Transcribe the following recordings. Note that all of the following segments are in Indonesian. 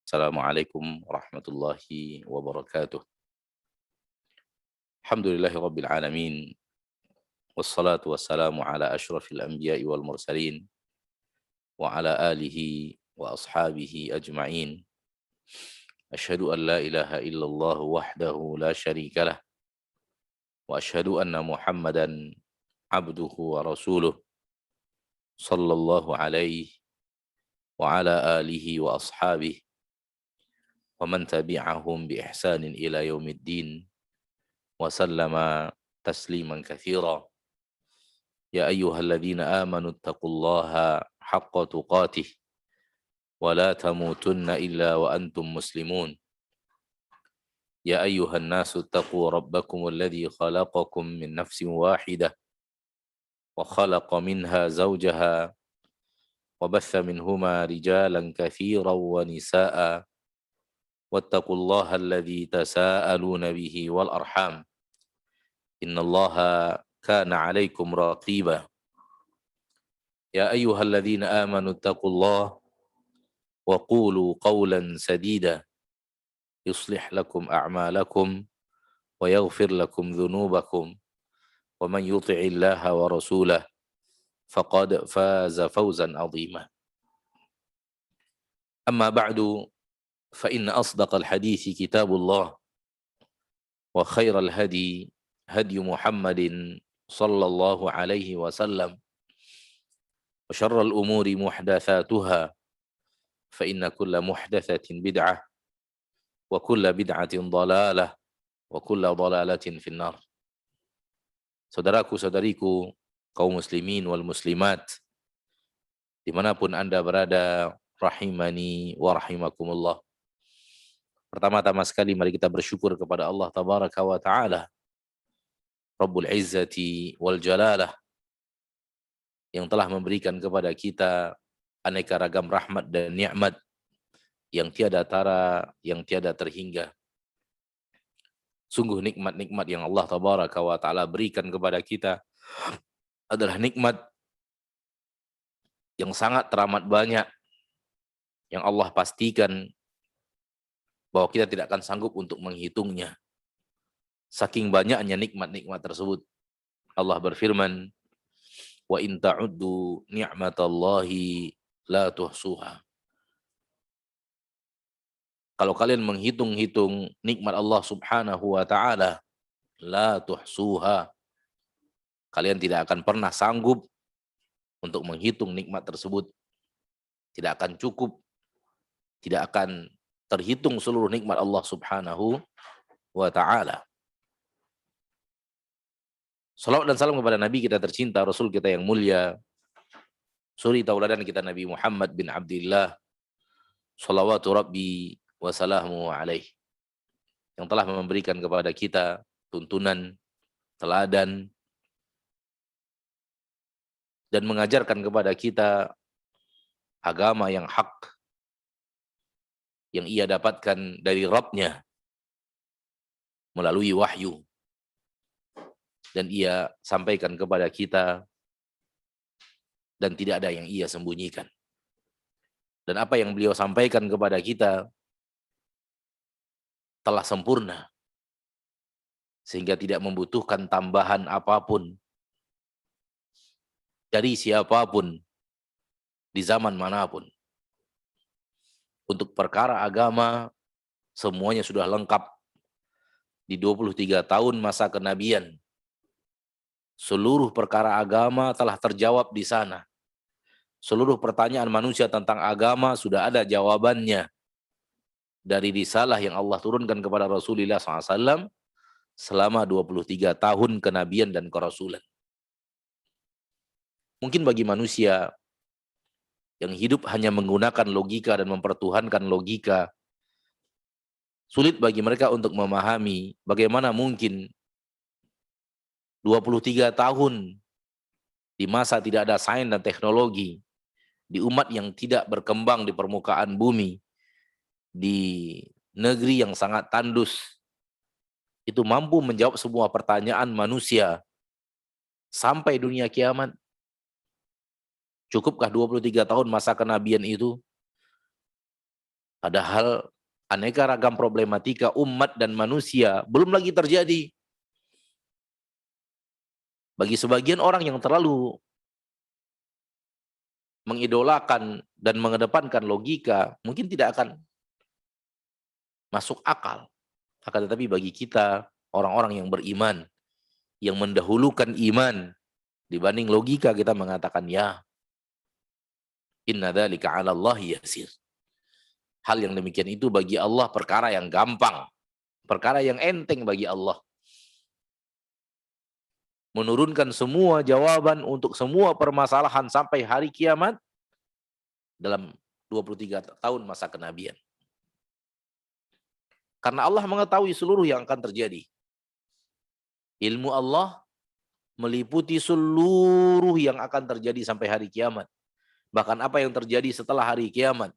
Assalamualaikum warahmatullahi wabarakatuh. Alhamdulillahi rabbil alamin. Wassalatu wassalamu ala ashrafil anbiya'i wal mursalin wa ala alihi wa ashabihi ajma'in. Asyhadu an la ilaha illallah wahdahu la syarika lah wa asyhadu anna Muhammadan abduhu wa rasuluh sallallahu alaihi wa ala alihi wa ashabihi wa man tabi'ahum bi ihsanin ila yaumiddin wa sallama tasliman katsira. Ya ayyuhalladzina amanu taqullaha haqqa tuqatih wa la tamutunna illa wa antum muslimun. Ya ayyuhan nasu taqu rabbakum alladzi khalaqakum min nafsin wahidah wa khalaqa minha zawjaha wa batha minhuma rijalan katsiran wa nisaa'a wattaqullaha alladzi tasaaluna bihi wal arham innallaha kana 'alaikum raqiba. Ya ayyuhalladzina amanu taqullaha wa qulu qawlan sadida yuslih lakum a'malakum wa yaghfir lakum dhunubakum wa man yuti'illaha wa rasulahu faqad faza fawzan 'azima. Amma ba'du fa inna asdaqal hadithi kitabullah wa khairal hadi hadi Muhammadin sallallahu alaihi wasallam wa syarral umuri muhdatsatuha fa inna kulla muhdatsatin bid'ah wa kulla bid'atin dhalalah wa kulla dhalalatin finnar. Saudaraku saudariku kaum muslimin wal muslimat dimanapun anda berada, rahimani wa rahimakumullah. Pertama-tama sekali mari kita bersyukur kepada Allah tabaraka wa ta'ala, Rabbul Izzati wal Jalalah, yang telah memberikan kepada kita aneka ragam rahmat dan nikmat yang tiada tara, yang tiada terhingga. Sungguh nikmat-nikmat yang Allah tabaraka wa ta'ala berikan kepada kita adalah nikmat yang sangat teramat banyak, yang Allah pastikan bahwa kita tidak akan sanggup untuk menghitungnya. Saking banyaknya nikmat-nikmat tersebut. Allah berfirman, wa in ta'uddu ni'matallahi la tuhsuha. Kalau kalian menghitung-hitung nikmat Allah subhanahu wa ta'ala, la tuhsuha, kalian tidak akan pernah sanggup untuk menghitung nikmat tersebut. Tidak akan cukup, tidak akan terhitung seluruh nikmat Allah subhanahu wa ta'ala. Salawat dan salam kepada Nabi kita tercinta, Rasul kita yang mulia, suri tauladan kita Nabi Muhammad bin Abdullah, salawatu Rabbi wa salamu alaih, yang telah memberikan kepada kita tuntunan, teladan, dan mengajarkan kepada kita agama yang hak, yang ia dapatkan dari Rabb-Nya melalui wahyu, dan ia sampaikan kepada kita, dan tidak ada yang ia sembunyikan. Dan apa yang beliau sampaikan kepada kita telah sempurna, sehingga tidak membutuhkan tambahan apapun dari siapapun di zaman manapun. Untuk perkara agama semuanya sudah lengkap di 23 tahun masa kenabian. Seluruh perkara agama telah terjawab di sana. Seluruh pertanyaan manusia tentang agama sudah ada jawabannya dari risalah yang Allah turunkan kepada Rasulullah SAW selama 23 tahun kenabian dan kerasulan. Mungkin bagi manusia yang hidup hanya menggunakan logika dan mempertuhankan logika, sulit bagi mereka untuk memahami bagaimana mungkin 23 tahun di masa tidak ada sains dan teknologi, di umat yang tidak berkembang di permukaan bumi, di negeri yang sangat tandus, itu mampu menjawab semua pertanyaan manusia sampai dunia kiamat. Cukupkah 23 tahun masa kenabian itu? Padahal aneka ragam problematika umat dan manusia belum lagi terjadi. Bagi sebagian orang yang terlalu mengidolakan dan mengedepankan logika, mungkin tidak akan masuk akal. Akan tetapi bagi kita, orang-orang yang beriman, yang mendahulukan iman dibanding logika, kita mengatakan, ya, inna dzalika 'ala Allah yasir. Hal yang demikian itu bagi Allah perkara yang gampang, perkara yang enteng bagi Allah. Menurunkan semua jawaban untuk semua permasalahan sampai hari kiamat dalam 23 tahun masa kenabian. Karena Allah mengetahui seluruh yang akan terjadi. Ilmu Allah meliputi seluruh yang akan terjadi sampai hari kiamat. Bahkan apa yang terjadi setelah hari kiamat.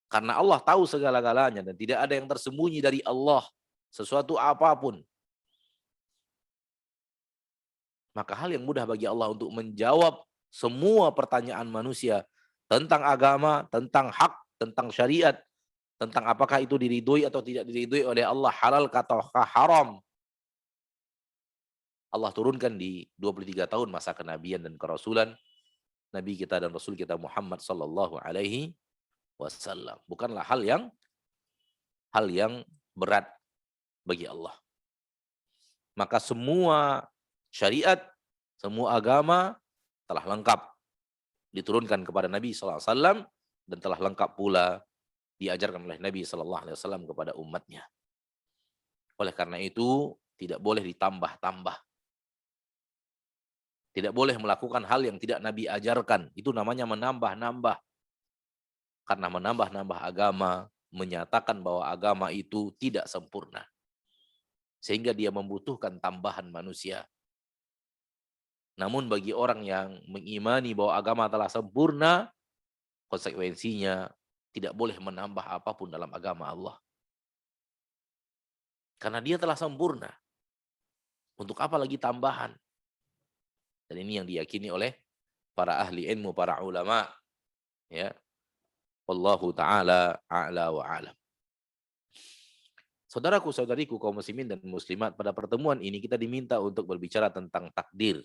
Karena Allah tahu segala-galanya dan tidak ada yang tersembunyi dari Allah. Sesuatu apapun. Maka hal yang mudah bagi Allah untuk menjawab semua pertanyaan manusia tentang agama, tentang hak, tentang syariat, tentang apakah itu diridhoi atau tidak diridhoi oleh Allah, halal ataukah haram. Allah turunkan di 23 tahun masa kenabian dan kerasulan Nabi kita dan Rasul kita Muhammad sallallahu alaihi wasallam. Bukanlah hal yang berat bagi Allah. Maka semua syariat, semua agama telah lengkap diturunkan kepada Nabi sallallahu alaihi wasallam dan telah lengkap pula diajarkan oleh Nabi sallallahu alaihi wasallam kepada umatnya. Oleh karena itu tidak boleh ditambah-tambah. Tidak boleh melakukan hal yang tidak Nabi ajarkan. Itu namanya menambah-nambah. Karena menambah-nambah agama menyatakan bahwa agama itu tidak sempurna. Sehingga dia membutuhkan tambahan manusia. Namun bagi orang yang mengimani bahwa agama telah sempurna, konsekuensinya tidak boleh menambah apapun dalam agama Allah. Karena dia telah sempurna. Untuk apa lagi tambahan? Dan ini yang diyakini oleh para ahli ilmu, para ulama. Ya. Wallahu ta'ala a'la wa a'lam. Saudaraku, saudariku, kaum muslimin dan muslimat, pada pertemuan ini kita diminta untuk berbicara tentang takdir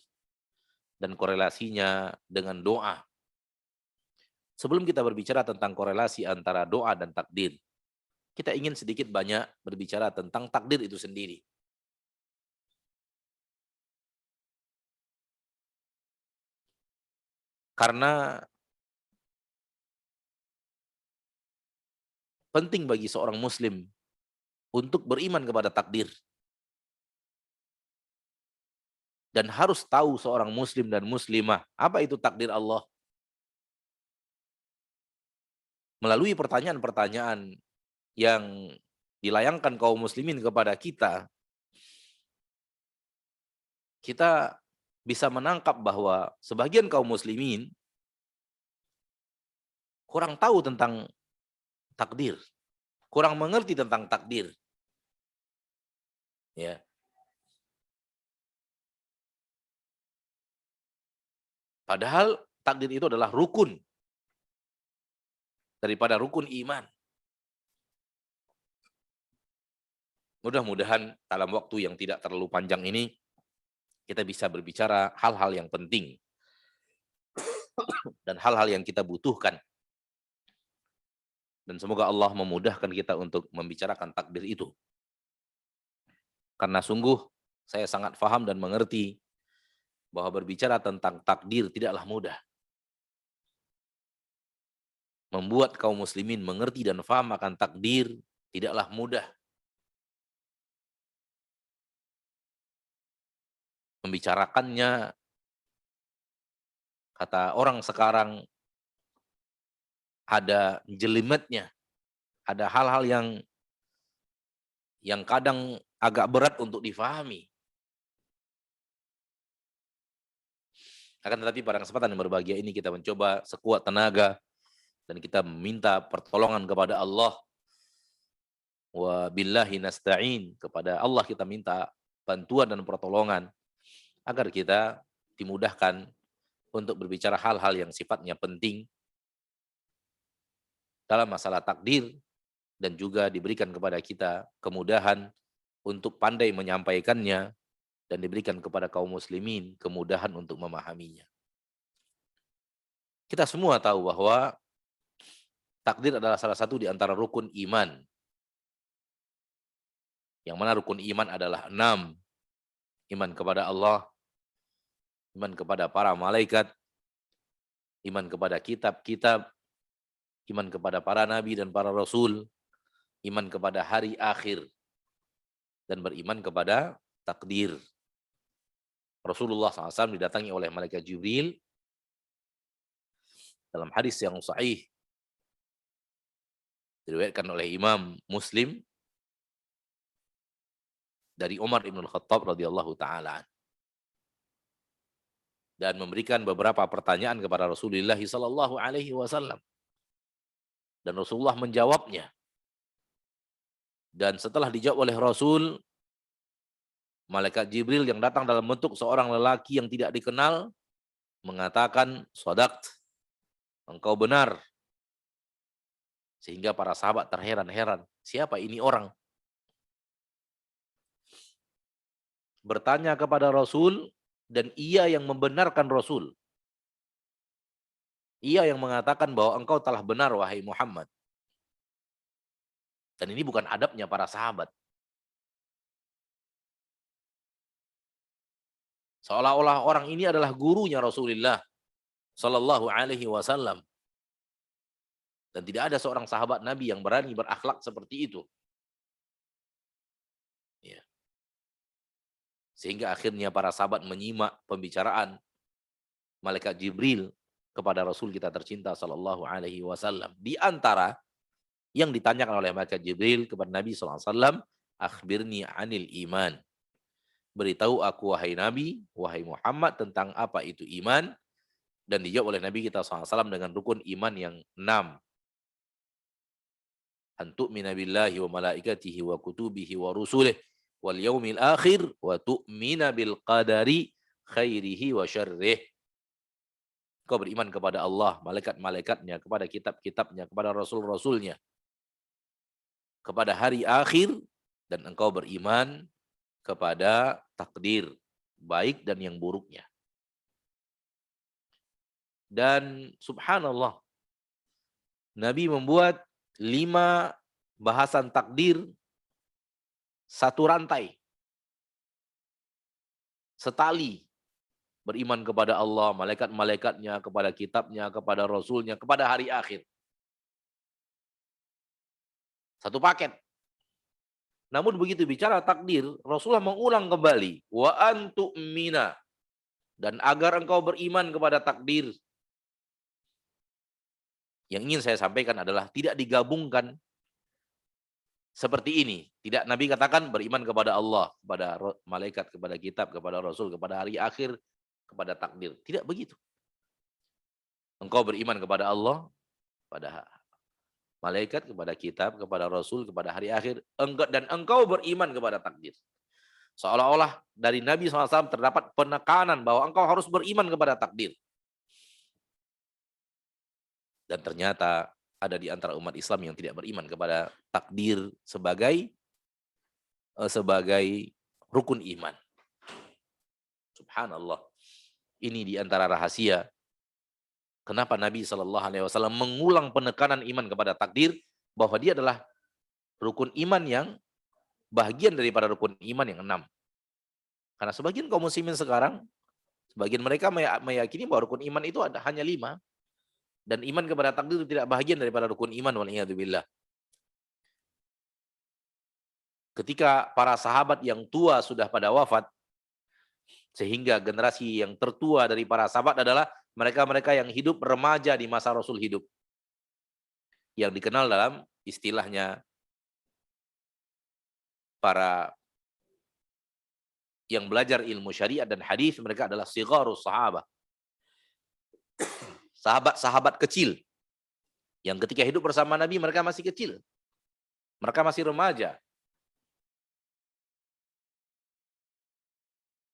dan korelasinya dengan doa. Sebelum kita berbicara tentang korelasi antara doa dan takdir, kita ingin sedikit banyak berbicara tentang takdir itu sendiri. Karena penting bagi seorang muslim untuk beriman kepada takdir. Dan harus tahu seorang muslim dan muslimah, apa itu takdir Allah? Melalui pertanyaan-pertanyaan yang dilayangkan kaum muslimin kepada kita, kita bisa menangkap bahwa sebagian kaum muslimin kurang tahu tentang takdir, kurang mengerti tentang takdir. Ya. Padahal takdir itu adalah rukun daripada rukun iman. Mudah-mudahan dalam waktu yang tidak terlalu panjang ini kita bisa berbicara hal-hal yang penting dan hal-hal yang kita butuhkan. Dan semoga Allah memudahkan kita untuk membicarakan takdir itu. Karena sungguh saya sangat paham dan mengerti bahwa berbicara tentang takdir tidaklah mudah. Membuat kaum muslimin mengerti dan paham akan takdir tidaklah mudah. Membicarakannya, kata orang sekarang, ada jelimetnya, ada hal-hal yang kadang agak berat untuk difahami. Akan tetapi pada kesempatan yang berbahagia ini kita mencoba sekuat tenaga dan kita meminta pertolongan kepada Allah. Wa billahi nasta'in, kepada Allah kita minta bantuan dan pertolongan agar kita dimudahkan untuk berbicara hal-hal yang sifatnya penting dalam masalah takdir, dan juga diberikan kepada kita kemudahan untuk pandai menyampaikannya, dan diberikan kepada kaum muslimin kemudahan untuk memahaminya. Kita semua tahu bahwa takdir adalah salah satu di antara rukun iman, yang mana rukun iman adalah 6. Iman kepada Allah, iman kepada para malaikat, iman kepada kitab-kitab, iman kepada para nabi dan para rasul, iman kepada hari akhir, dan beriman kepada takdir. Rasulullah SAW didatangi oleh malaikat Jibril dalam hadis yang sahih, diriwayatkan oleh Imam Muslim dari Umar ibn Khattab radhiyallahu taala, dan memberikan beberapa pertanyaan kepada Rasulullah sallallahu alaihi wasallam, dan Rasulullah menjawabnya. Dan setelah dijawab oleh Rasul, malaikat Jibril yang datang dalam bentuk seorang lelaki yang tidak dikenal mengatakan, "Shadaqt, engkau benar." Sehingga para sahabat terheran-heran, siapa ini orang? Bertanya kepada Rasul, dan ia yang membenarkan Rasul. Ia yang mengatakan bahwa engkau telah benar wahai Muhammad. Dan ini bukan adabnya para sahabat. Seolah-olah orang ini adalah gurunya Rasulullah Sallallahu Alaihi Wasallam. Dan tidak ada seorang sahabat Nabi yang berani berakhlak seperti itu. Ya. Sehingga akhirnya para sahabat menyimak pembicaraan malaikat Jibril kepada Rasul kita tercinta Sallallahu Alaihi Wasallam. Di antara yang ditanyakan oleh malaikat Jibril kepada Nabi Sallallahu Alaihi Wasallam, akhbirni anil iman. Beritahu aku wahai Nabi, wahai Muhammad, tentang apa itu iman. Dan dijawab oleh Nabi kita SAW dengan rukun iman yang 6. Antu'mina billahi wa malaikatihi wa kutubihi wa rusulih wal yaumil akhir wa tu'mina bil qadari khairihi wa syarrih. Kau beriman kepada Allah, malaikat-malaikatnya, kepada kitab-kitabnya, kepada rasul-rasulnya, kepada hari akhir, dan engkau beriman kepada takdir, baik dan yang buruknya. Dan subhanallah, Nabi membuat 5 bahasan takdir satu rantai, setali. Beriman kepada Allah, malaikat-malaikatnya, kepada kitabnya, kepada rasulnya, kepada hari akhir. Satu paket. Namun begitu bicara takdir, Rasulullah mengulang kembali, wa antu'mina, dan agar engkau beriman kepada takdir. Yang ingin saya sampaikan adalah tidak digabungkan seperti ini. Tidak Nabi katakan beriman kepada Allah, kepada malaikat, kepada kitab, kepada rasul, kepada hari akhir, kepada takdir. Tidak begitu. Engkau beriman kepada Allah, kepada malaikat, kepada kitab, kepada rasul, kepada hari akhir, dan engkau beriman kepada takdir. Seolah-olah dari Nabi SAW terdapat penekanan bahwa engkau harus beriman kepada takdir. Dan ternyata ada di antara umat Islam yang tidak beriman kepada takdir sebagai rukun iman. Subhanallah. Ini di antara rahasia kenapa Nabi SAW mengulang penekanan iman kepada takdir, bahwa dia adalah rukun iman yang bagian daripada rukun iman yang 6. Karena sebagian kaum muslimin sekarang, sebagian mereka meyakini bahwa rukun iman itu hanya 5. Dan iman kepada takdir itu tidak bagian daripada rukun iman, wal'iyadzubillah. Ketika para sahabat yang tua sudah pada wafat, sehingga generasi yang tertua dari para sahabat adalah mereka-mereka yang hidup remaja di masa Rasul hidup. Yang dikenal dalam istilahnya para yang belajar ilmu syariat dan hadis, mereka adalah sigharus sahabat. Sahabat-sahabat kecil yang ketika hidup bersama Nabi mereka masih kecil, mereka masih remaja.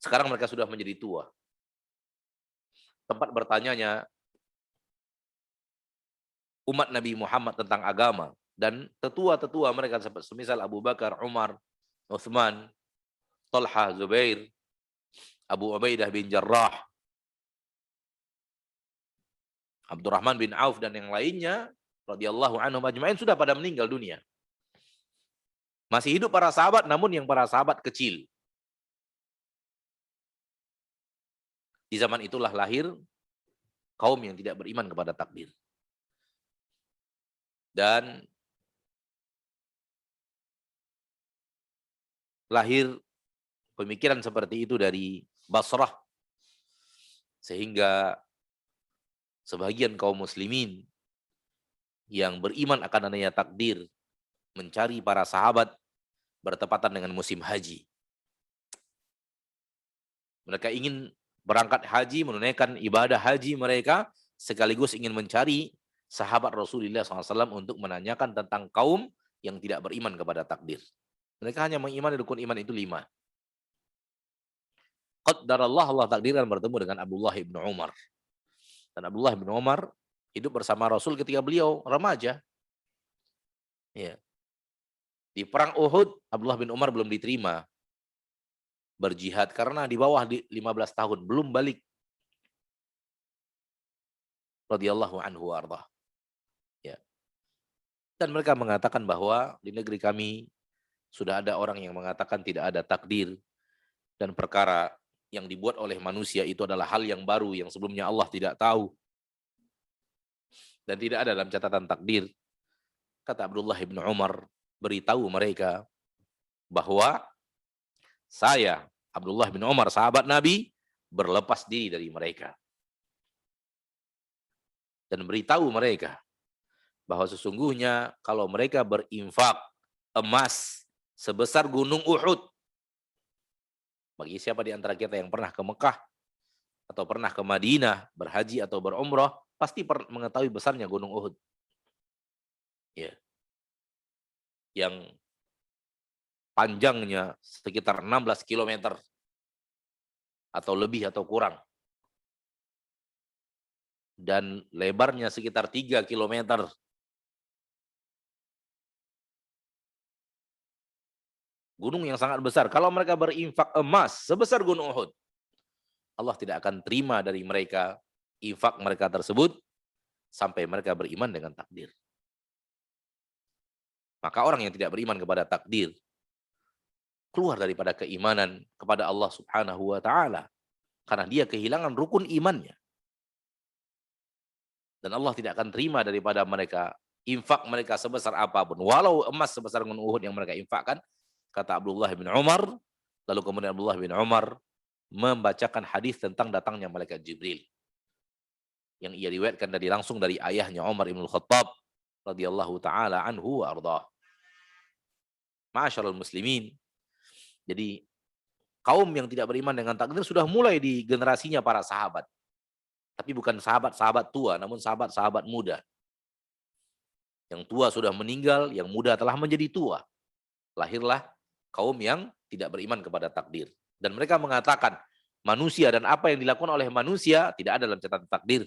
Sekarang mereka sudah menjadi tua. tempat bertanyanya umat Nabi Muhammad tentang agama, dan tetua-tetua mereka semisal Abu Bakar, Umar, Uthman, Talha, Zubair, Abu Ubaidah bin Jarrah, Abdurrahman bin Auf dan yang lainnya radhiyallahu anhum ajma'in sudah pada meninggal dunia. Masih hidup para sahabat, namun yang para sahabat kecil. Di zaman itulah lahir kaum yang tidak beriman kepada takdir. Dan lahir pemikiran seperti itu dari Basrah, sehingga sebagian kaum muslimin yang beriman akan adanya takdir mencari para sahabat bertepatan dengan musim haji. Mereka ingin berangkat haji, menunaikan ibadah haji mereka, sekaligus ingin mencari sahabat Rasulullah SAW untuk menanyakan tentang kaum yang tidak beriman kepada takdir. Mereka hanya mengimani rukun iman itu 5. Qaddarallah, Allah takdirkan bertemu dengan Abdullah bin Umar. Dan Abdullah bin Umar hidup bersama Rasul ketika beliau remaja. Ya. Di perang Uhud, Abdullah bin Umar belum diterima berjihad karena di bawah 15 tahun, belum balik. Radhiyallahu anhu warḍah. Ya. Dan mereka mengatakan bahwa di negeri kami sudah ada orang yang mengatakan tidak ada takdir, dan perkara yang dibuat oleh manusia itu adalah hal yang baru yang sebelumnya Allah tidak tahu dan tidak ada dalam catatan takdir. Kata Abdullah bin Umar, beritahu mereka bahwa saya, Abdullah bin Umar, sahabat Nabi, berlepas diri dari mereka. Dan beritahu mereka bahwa sesungguhnya kalau mereka berinfak emas sebesar gunung Uhud, bagi siapa di antara kita yang pernah ke Mekah atau pernah ke Madinah berhaji atau berumrah, pasti mengetahui besarnya gunung Uhud. Ya. Yang panjangnya sekitar 16 km atau lebih atau kurang. Dan lebarnya sekitar 3 km. Gunung yang sangat besar. Kalau mereka berinfak emas sebesar gunung Uhud, Allah tidak akan terima dari mereka infak mereka tersebut sampai mereka beriman dengan takdir. Maka orang yang tidak beriman kepada takdir keluar daripada keimanan kepada Allah Subhanahu wa taala karena dia kehilangan rukun imannya. Dan Allah tidak akan terima daripada mereka infak mereka sebesar apapun, walau emas sebesar gunung Uhud yang mereka infakkan, kata Abdullah bin Umar. Lalu kemudian Abdullah bin Umar membacakan hadis tentang datangnya malaikat Jibril yang ia riwayatkan langsung dari ayahnya Umar bin Khattab radhiyallahu taala anhu wa ardhah. Ma'asyiral muslimin, jadi kaum yang tidak beriman dengan takdir sudah mulai di generasinya para sahabat. Tapi bukan sahabat-sahabat tua, namun sahabat-sahabat muda. Yang tua sudah meninggal, yang muda telah menjadi tua. Lahirlah kaum yang tidak beriman kepada takdir. Dan mereka mengatakan, manusia dan apa yang dilakukan oleh manusia tidak ada dalam catatan takdir.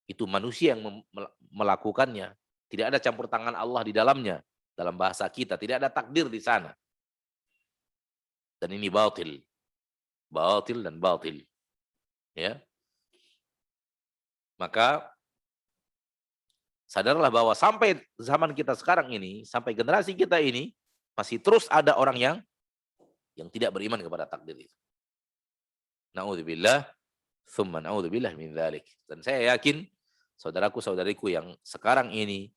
Itu manusia yang melakukannya. Tidak ada campur tangan Allah di dalamnya. Dalam bahasa kita, tidak ada takdir di sana. Dan ini batil. Batil dan batil. Ya. Maka sadarlah bahwa sampai zaman kita sekarang ini, sampai generasi kita ini, masih terus ada orang yang tidak beriman kepada takdir itu. Na'udzubillah, tsumma na'udzubillah min dzalik. Dan saya yakin saudaraku-saudariku yang sekarang ini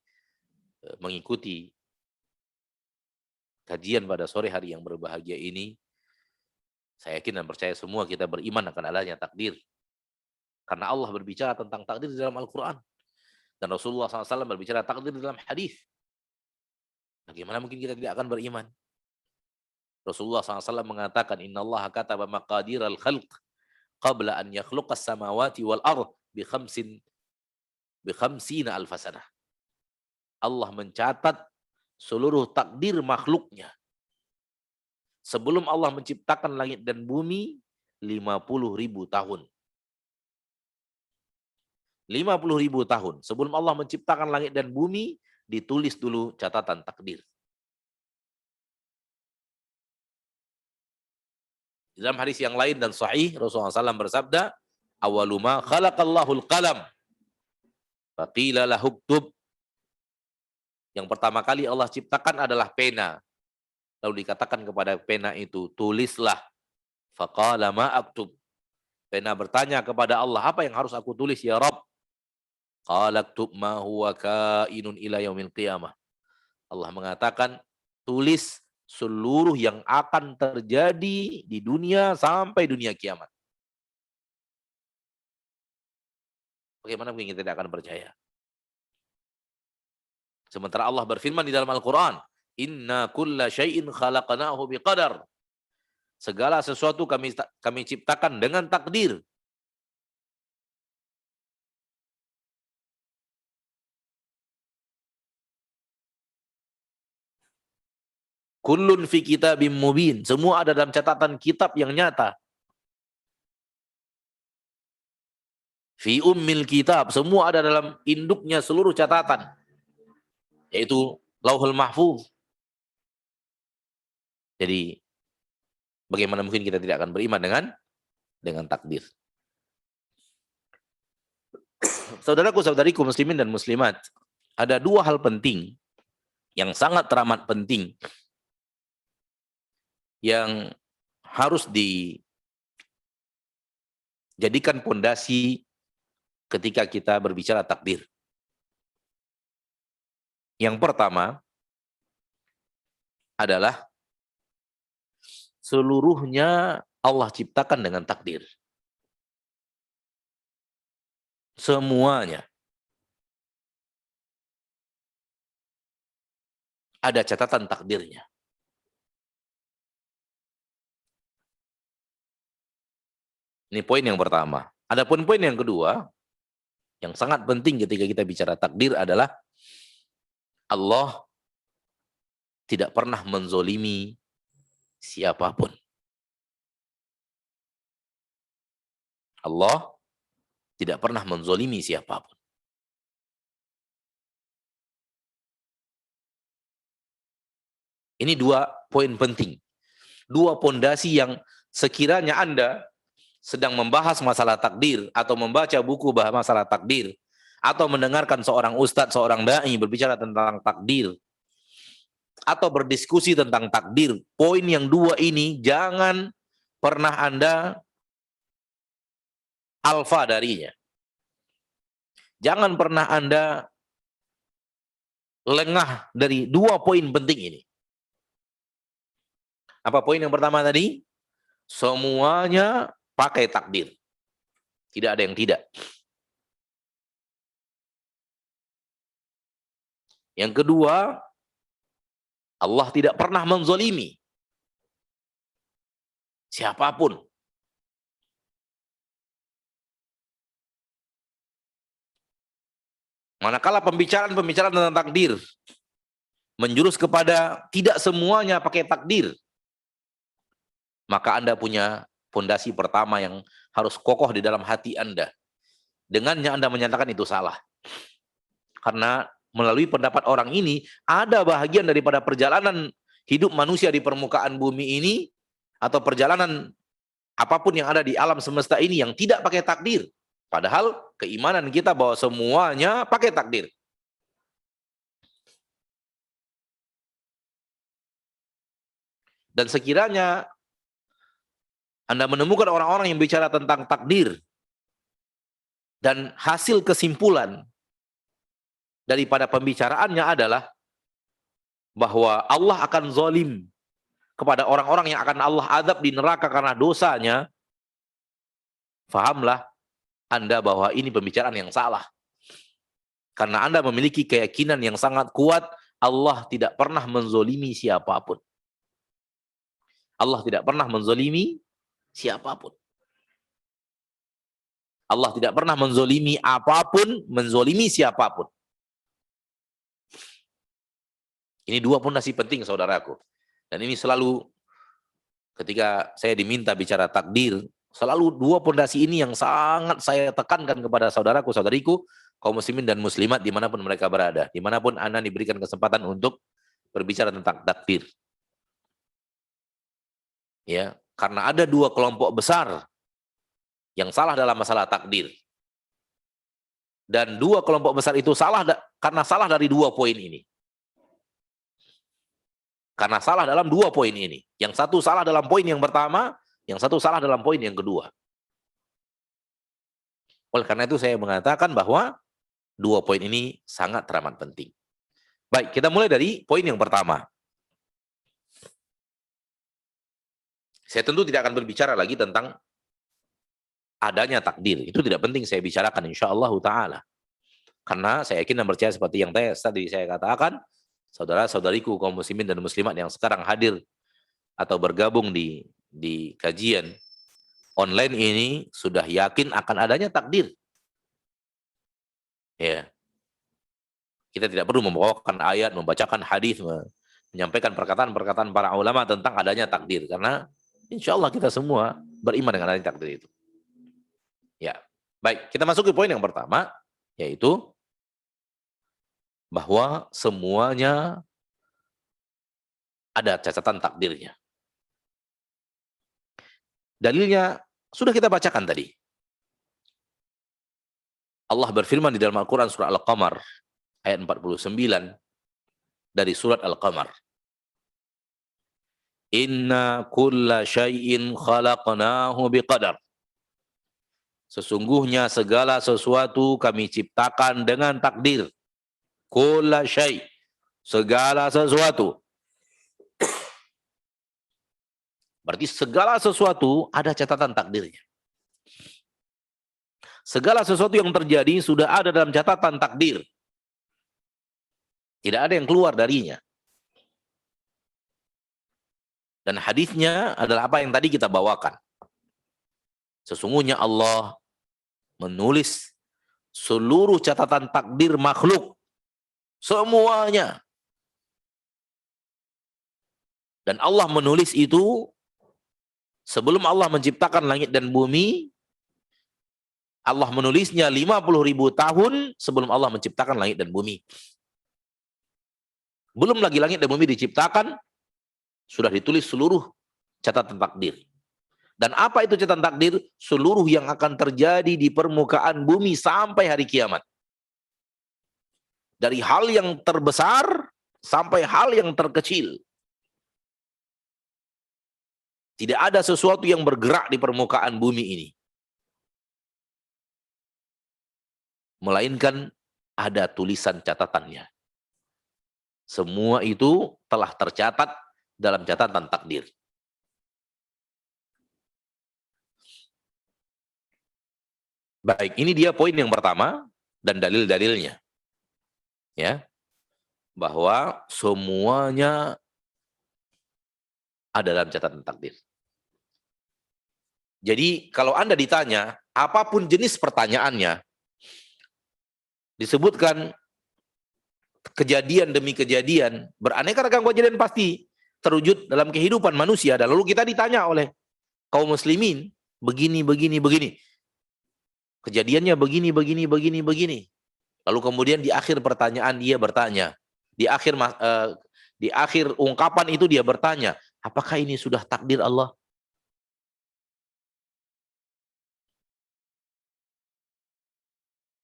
mengikuti kajian pada sore hari yang berbahagia ini, saya yakin dan percaya semua kita beriman akan adanya takdir. Karena Allah berbicara tentang takdir di dalam Al-Quran. Dan Rasulullah SAW berbicara takdir di dalam hadis. Bagaimana mungkin kita tidak akan beriman? Rasulullah SAW mengatakan, Inna Allah kataba maqadir al-khalq qabla an yakhluqas samawati wal ardh bi khamsina alfasanah. Allah mencatat seluruh takdir makhluknya sebelum Allah menciptakan langit dan bumi 50.000 tahun. 50.000 tahun. Sebelum Allah menciptakan langit dan bumi, ditulis dulu catatan takdir. Dalam hadis yang lain dan sahih, Rasulullah SAW bersabda, awaluma khalaqallahul qalam. Faqila lahuktub. Yang pertama kali Allah ciptakan adalah pena. Lalu dikatakan kepada pena itu, tulislah. Faqala ma aktub. Pena bertanya kepada Allah, apa yang harus aku tulis ya Rabb? Qala aktub ma huwa kainun ila yaumil qiyamah. Allah mengatakan, tulis seluruh yang akan terjadi di dunia sampai dunia kiamat. Bagaimana mungkin kita tidak akan percaya? Sementara Allah berfirman di dalam Al-Quran, inna kulla syai'in khalaqnahu biqadar. Segala sesuatu kami ciptakan dengan takdir. Kullun fi kitabim mubin. Semua ada dalam catatan kitab yang nyata. Fi ummil kitab. Semua ada dalam induknya seluruh catatan. Yaitu Lauhul Mahfuz. Jadi bagaimana mungkin kita tidak akan beriman dengan takdir? Saudaraku, saudariku muslimin dan muslimat, ada dua hal penting yang sangat teramat penting yang harus dijadikan pondasi ketika kita berbicara takdir. Yang pertama adalah seluruhnya Allah ciptakan dengan takdir. Semuanya. Ada catatan takdirnya. Ini poin yang pertama. Adapun poin yang kedua, yang sangat penting ketika kita bicara takdir adalah Allah tidak pernah menzolimi siapapun. Allah tidak pernah menzolimi siapapun. Ini dua poin penting. Dua pondasi yang sekiranya Anda sedang membahas masalah takdir atau membaca buku masalah takdir atau mendengarkan seorang ustadz, seorang dai berbicara tentang takdir atau berdiskusi tentang takdir, poin yang dua ini jangan pernah Anda alfa darinya. Jangan pernah Anda lengah dari dua poin penting ini. Apa poin yang pertama tadi? Semuanya pakai takdir. Tidak ada yang tidak. Yang kedua, Allah tidak pernah menzolimi siapapun. Manakala pembicaraan tentang takdir menjurus kepada tidak semuanya pakai takdir, maka Anda punya fondasi pertama yang harus kokoh di dalam hati Anda. Dengannya Anda menyatakan itu salah. Karena melalui pendapat orang ini, ada bahagian daripada perjalanan hidup manusia di permukaan bumi ini, atau perjalanan apapun yang ada di alam semesta ini yang tidak pakai takdir. Padahal keimanan kita bahwa semuanya pakai takdir. Dan sekiranya Anda menemukan orang-orang yang bicara tentang takdir dan hasil kesimpulan daripada pembicaraannya adalah bahwa Allah akan zalim kepada orang-orang yang akan Allah azab di neraka karena dosanya, fahamlah Anda bahwa ini pembicaraan yang salah. Karena Anda memiliki keyakinan yang sangat kuat, Allah tidak pernah menzolimi siapapun. Allah tidak pernah menzolimi siapapun. Allah tidak pernah menzolimi apapun, menzolimi siapapun. Ini dua pondasi penting, saudaraku. Dan ini selalu ketika saya diminta bicara takdir, Selalu dua pondasi ini yang sangat saya tekankan kepada saudaraku, saudariku, kaum muslimin dan muslimat dimanapun mereka berada. Dimanapun Anda diberikan kesempatan untuk berbicara tentang takdir. Ya, karena ada dua kelompok besar yang salah dalam masalah takdir. Dan dua kelompok besar itu salah karena salah dari dua poin ini. Karena salah dalam dua poin ini. Yang satu salah dalam poin yang pertama, yang satu salah dalam poin yang kedua. Oleh karena itu saya mengatakan bahwa dua poin ini sangat teramat penting. Baik, kita mulai dari poin yang pertama. Saya tentu tidak akan berbicara lagi tentang adanya takdir. Itu tidak penting saya bicarakan insyaallah ta'ala. Karena saya yakin dan percaya seperti yang tadi saya katakan, saudara-saudariku kaum muslimin dan muslimat yang sekarang hadir atau bergabung di kajian online ini sudah yakin akan adanya takdir. Ya. Kita tidak perlu membawakan ayat, membacakan hadis, menyampaikan perkataan-perkataan para ulama tentang adanya takdir, karena insya Allah kita semua beriman dengan adanya takdir itu. Ya, baik, kita masuk ke poin yang pertama, yaitu bahwa semuanya ada catatan takdirnya. Dalilnya sudah kita bacakan tadi. Allah berfirman di dalam Al-Quran surah Al-Qamar ayat 49 dari surat Al-Qamar. Inna kulla syai'in khalaqnahu biqadar. Sesungguhnya segala sesuatu kami ciptakan dengan takdir. Kulla syai', segala sesuatu. Berarti segala sesuatu ada catatan takdirnya. Segala sesuatu yang terjadi sudah ada dalam catatan takdir. Tidak ada yang keluar darinya. Dan hadisnya adalah apa yang tadi kita bawakan. Sesungguhnya Allah menulis seluruh catatan takdir makhluk. Semuanya. Dan Allah menulis itu sebelum Allah menciptakan langit dan bumi. Allah menulisnya 50.000 tahun sebelum Allah menciptakan langit dan bumi. Belum lagi langit dan bumi diciptakan, sudah ditulis seluruh catatan takdir. Dan apa itu catatan takdir? Seluruh yang akan terjadi di permukaan bumi sampai hari kiamat. Dari hal yang terbesar sampai hal yang terkecil. Tidak ada sesuatu yang bergerak di permukaan bumi ini. Melainkan ada tulisan catatannya. Semua itu telah tercatat dalam catatan takdir. Baik, ini dia poin yang pertama dan dalil-dalilnya. Ya. Bahwa semuanya ada dalam catatan takdir. Jadi kalau Anda ditanya, apapun jenis pertanyaannya, disebutkan kejadian demi kejadian, beraneka ragam kejadian pasti terwujud dalam kehidupan manusia. Dan lalu kita ditanya oleh kaum muslimin, begini. Kejadiannya begini. Lalu kemudian di akhir pertanyaan dia bertanya, di akhir ungkapan itu dia bertanya, apakah ini sudah takdir Allah?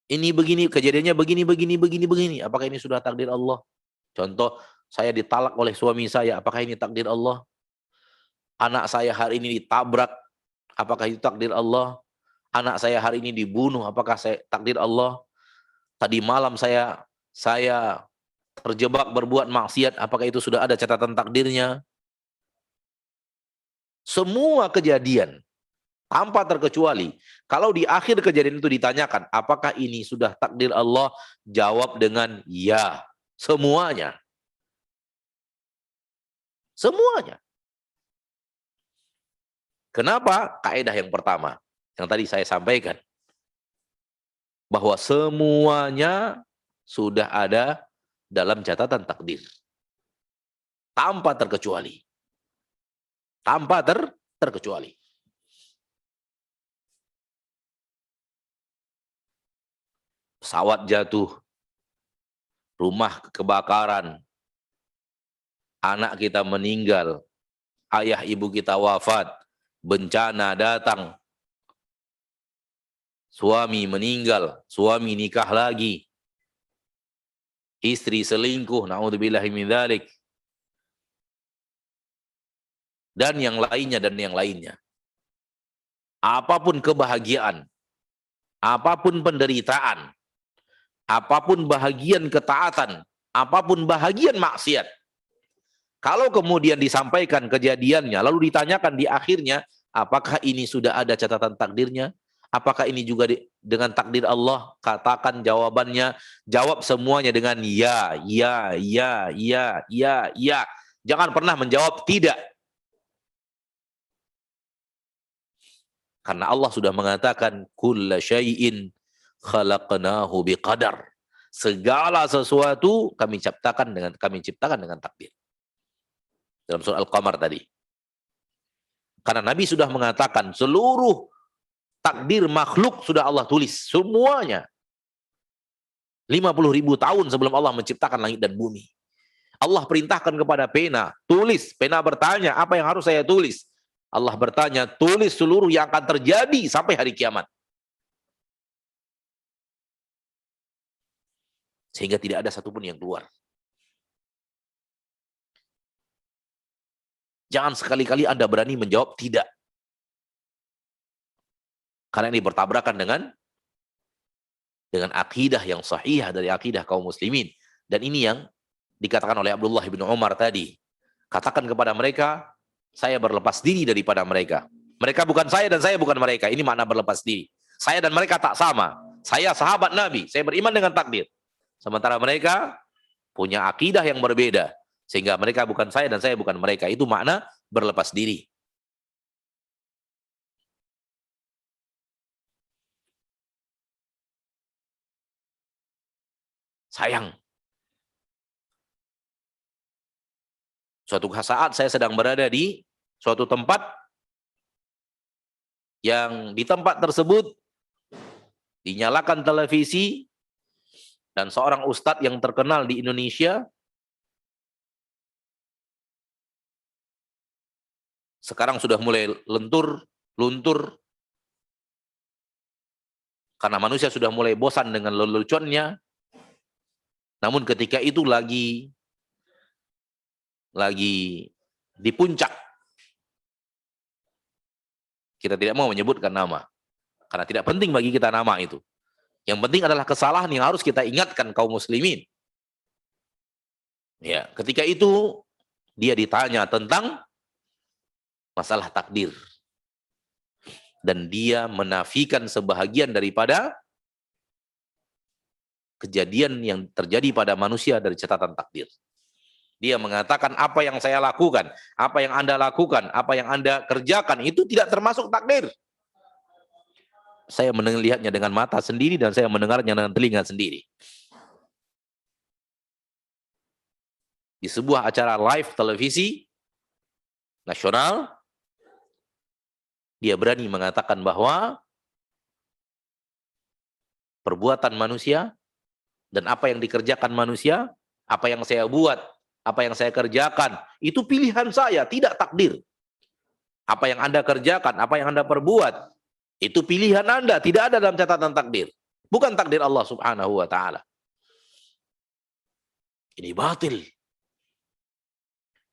Ini begini, kejadiannya begini. Apakah ini sudah takdir Allah? Contoh, saya ditalak oleh suami saya, apakah ini takdir Allah? Anak saya hari ini ditabrak, apakah itu takdir Allah? Anak saya hari ini dibunuh, apakah takdir Allah? Tadi malam saya terjebak berbuat maksiat, apakah itu sudah ada catatan takdirnya? Semua kejadian tanpa terkecuali. Kalau di akhir kejadian itu ditanyakan, apakah ini sudah takdir Allah? Jawab dengan ya. Semuanya. Semuanya. Kenapa? Kaidah yang pertama, yang tadi saya sampaikan. Bahwa semuanya sudah ada dalam catatan takdir. Tanpa terkecuali. Tanpa terkecuali. pesawat jatuh, rumah kebakaran, anak kita meninggal, ayah ibu kita wafat, bencana datang, suami meninggal, suami nikah lagi, istri selingkuh, naudzubillahi min dzalik, dan yang lainnya dan yang lainnya. Apapun kebahagiaan, apapun penderitaan, apapun bahagian ketaatan, apapun bahagian maksiat, kalau kemudian disampaikan kejadiannya, lalu ditanyakan di akhirnya, apakah ini sudah ada catatan takdirnya? Apakah ini juga dengan takdir Allah? Katakan jawabannya, jawab semuanya dengan ya, ya, ya, ya, ya, ya. Jangan pernah menjawab tidak. Karena Allah sudah mengatakan, kulla syai'in khalaqnahu biqadar. Segala sesuatu kami ciptakan dengan takdir. Dalam surah Al-Qamar tadi. Karena Nabi sudah mengatakan seluruh takdir makhluk sudah Allah tulis. Semuanya. 50.000 tahun sebelum Allah menciptakan langit dan bumi. Allah perintahkan kepada pena, tulis. Pena bertanya, apa yang harus saya tulis? Allah bertanya, tulis seluruh yang akan terjadi sampai hari kiamat. Sehingga tidak ada satupun yang keluar. Jangan sekali-kali Anda berani menjawab tidak. Karena ini bertabrakan dengan akidah yang sahih dari akidah kaum muslimin. Dan ini yang dikatakan oleh Abdullah bin Umar tadi. Katakan kepada mereka, saya berlepas diri daripada mereka. Mereka bukan saya dan saya bukan mereka. Ini makna berlepas diri. Saya dan mereka tak sama. Saya sahabat Nabi, saya beriman dengan takdir. Sementara mereka punya akidah yang berbeda. Sehingga mereka bukan saya dan saya bukan mereka. Itu makna berlepas diri. Sayang. Suatu saat saya sedang berada di suatu tempat yang di tempat tersebut dinyalakan televisi dan seorang ustadz yang terkenal di Indonesia sekarang sudah mulai luntur karena manusia sudah mulai bosan dengan leluconnya. Namun ketika itu lagi di puncak. Kita tidak mau menyebutkan nama. Karena tidak penting bagi kita nama itu. Yang penting adalah kesalahan yang harus kita ingatkan kaum muslimin. Ya, ketika itu dia ditanya tentang masalah takdir. Dan dia menafikan sebahagian daripada kejadian yang terjadi pada manusia dari catatan takdir. Dia mengatakan apa yang saya lakukan, apa yang Anda lakukan, apa yang Anda kerjakan, itu tidak termasuk takdir. Saya melihatnya dengan mata sendiri dan saya mendengarnya dengan telinga sendiri. Di sebuah acara live televisi nasional, dia berani mengatakan bahwa perbuatan manusia dan apa yang dikerjakan manusia, apa yang saya buat, apa yang saya kerjakan, itu pilihan saya, tidak takdir. Apa yang Anda kerjakan, apa yang Anda perbuat, itu pilihan Anda, tidak ada dalam catatan takdir. Bukan takdir Allah subhanahu wa ta'ala. Ini batil.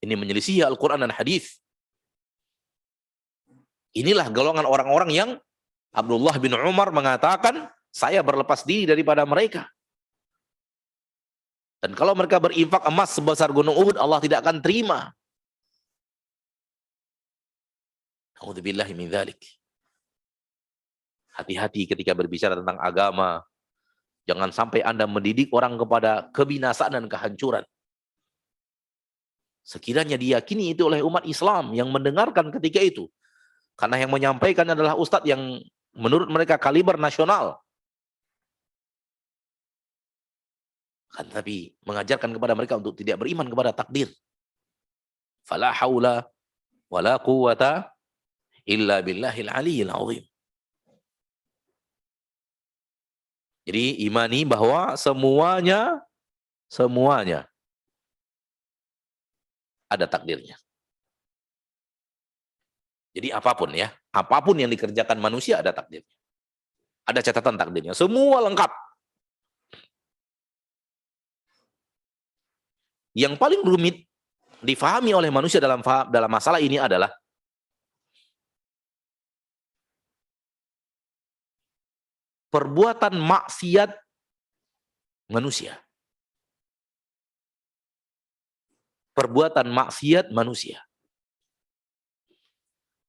Ini menyelisih Al-Quran dan hadis. Inilah golongan orang-orang yang Abdullah bin Umar mengatakan, saya berlepas diri daripada mereka. Dan kalau mereka berinfak emas sebesar gunung Uhud, Allah tidak akan terima. A'udzubillahi min dzalik. Hati-hati ketika berbicara tentang agama. Jangan sampai Anda mendidik orang kepada kebinasaan dan kehancuran. Sekiranya diyakini itu oleh umat Islam yang mendengarkan ketika itu. Karena yang menyampaikan adalah ustadz yang menurut mereka kaliber nasional. Kan tapi mengajarkan kepada mereka untuk tidak beriman kepada takdir. Fala haula wala quwwata illa billahil aliyyil azim. Jadi imani bahwa semuanya ada takdirnya. Jadi apapun ya, apapun yang dikerjakan manusia ada takdirnya. Ada catatan takdirnya, semua lengkap. Yang paling rumit difahami oleh manusia dalam masalah ini adalah perbuatan maksiat manusia. Perbuatan maksiat manusia.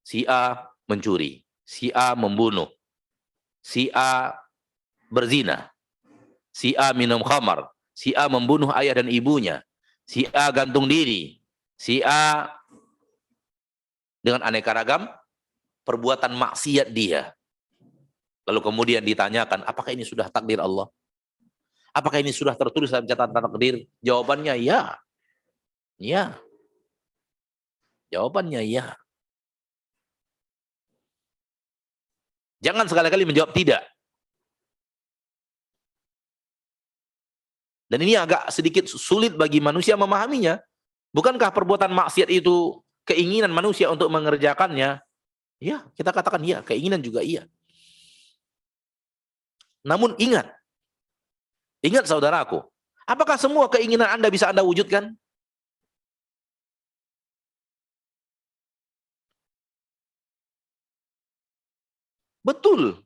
Si A mencuri, si A membunuh, si A berzina, si A minum khamar, si A membunuh ayah dan ibunya, si A gantung diri, si A dengan aneka ragam perbuatan maksiat dia. Lalu kemudian ditanyakan, apakah ini sudah takdir Allah? Apakah ini sudah tertulis dalam catatan takdir? Jawabannya ya. Ya. Jawabannya ya. Jangan sekali-kali menjawab tidak. Dan ini agak sedikit sulit bagi manusia memahaminya. Bukankah perbuatan maksiat itu keinginan manusia untuk mengerjakannya? Ya, kita katakan iya, keinginan juga iya. Namun ingat saudaraku, apakah semua keinginan Anda bisa Anda wujudkan? Betul.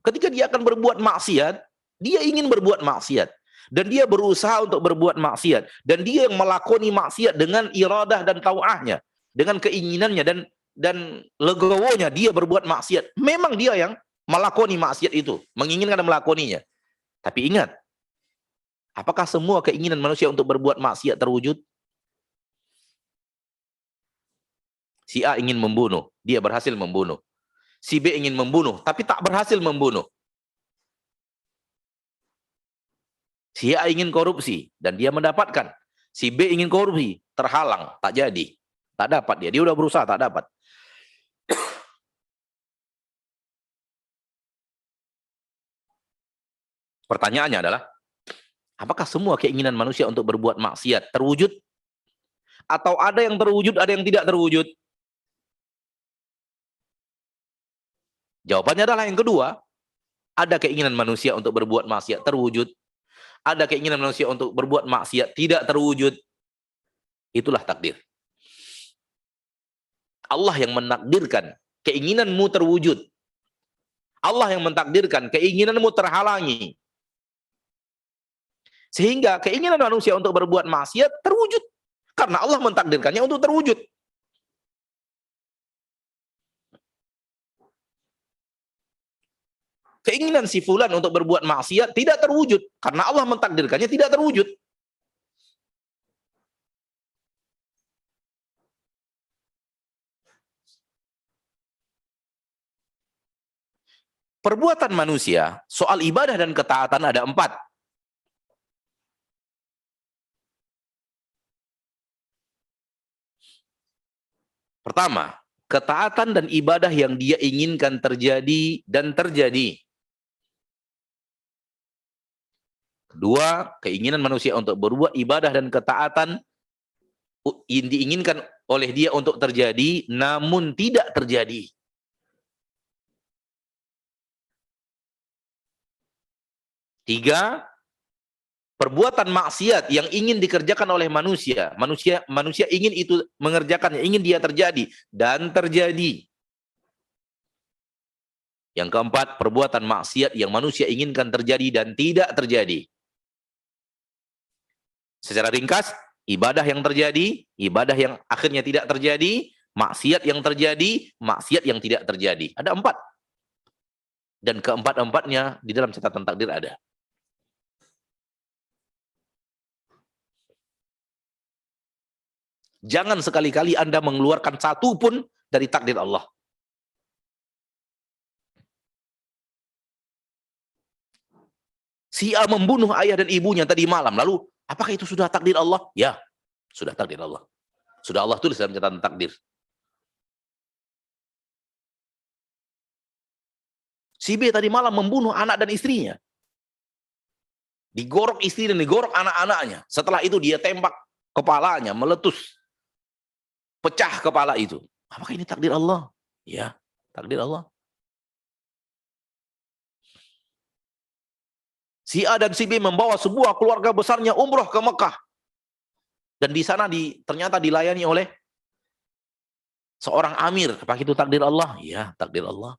Ketika dia akan berbuat maksiat, dia ingin berbuat maksiat. Dan dia berusaha untuk berbuat maksiat. Dan dia yang melakoni maksiat dengan iradah dan tau'ahnya. Dengan keinginannya dan legowonya dia berbuat maksiat. Memang dia yang melakoni maksiat itu. Menginginkan melakoninya. Tapi ingat, apakah semua keinginan manusia untuk berbuat maksiat terwujud? Si A ingin membunuh, dia berhasil membunuh. Si B ingin membunuh, tapi tak berhasil membunuh. Si A ingin korupsi, dan dia mendapatkan. Si B ingin korupsi, terhalang, tak jadi. Tak dapat dia udah berusaha, tak dapat. Pertanyaannya adalah, apakah semua keinginan manusia untuk berbuat maksiat terwujud? Atau ada yang terwujud, ada yang tidak terwujud? Jawabannya adalah yang kedua. Ada keinginan manusia untuk berbuat maksiat terwujud. Ada keinginan manusia untuk berbuat maksiat tidak terwujud. Itulah takdir. Allah yang menakdirkan keinginanmu terwujud. Allah yang mentakdirkan keinginanmu terhalangi. Sehingga keinginan manusia untuk berbuat maksiat terwujud. Karena Allah mentakdirkannya untuk terwujud. Keinginan si fulan untuk berbuat maksiat tidak terwujud. Karena Allah mentakdirkannya tidak terwujud. Perbuatan manusia, soal ibadah dan ketaatan ada 4. Pertama, ketaatan dan ibadah yang dia inginkan terjadi dan terjadi. Kedua, keinginan manusia untuk berbuat ibadah dan ketaatan diinginkan oleh dia untuk terjadi, namun tidak terjadi. Tiga, perbuatan maksiat yang ingin dikerjakan oleh manusia. Manusia ingin itu mengerjakannya, ingin dia terjadi, dan terjadi. Yang keempat, perbuatan maksiat yang manusia inginkan terjadi dan tidak terjadi. Secara ringkas, ibadah yang terjadi, ibadah yang akhirnya tidak terjadi, maksiat yang terjadi, maksiat yang tidak terjadi. Ada 4. Dan keempat-empatnya di dalam catatan takdir ada. Jangan sekali-kali Anda mengeluarkan satu pun dari takdir Allah. Si A membunuh ayah dan ibunya tadi malam. Lalu, apakah itu sudah takdir Allah? Ya, sudah takdir Allah. Sudah Allah tulis dalam catatan takdir. Si B tadi malam membunuh anak dan istrinya. Digorok istri dan digorok anak-anaknya. Setelah itu dia tembak kepalanya, meletus. Pecah kepala itu. Apakah ini takdir Allah? Ya, takdir Allah. Si A dan si B membawa sebuah keluarga besarnya umroh ke Mekah. Dan di sana ternyata dilayani oleh seorang amir. Apakah itu takdir Allah? Ya, takdir Allah.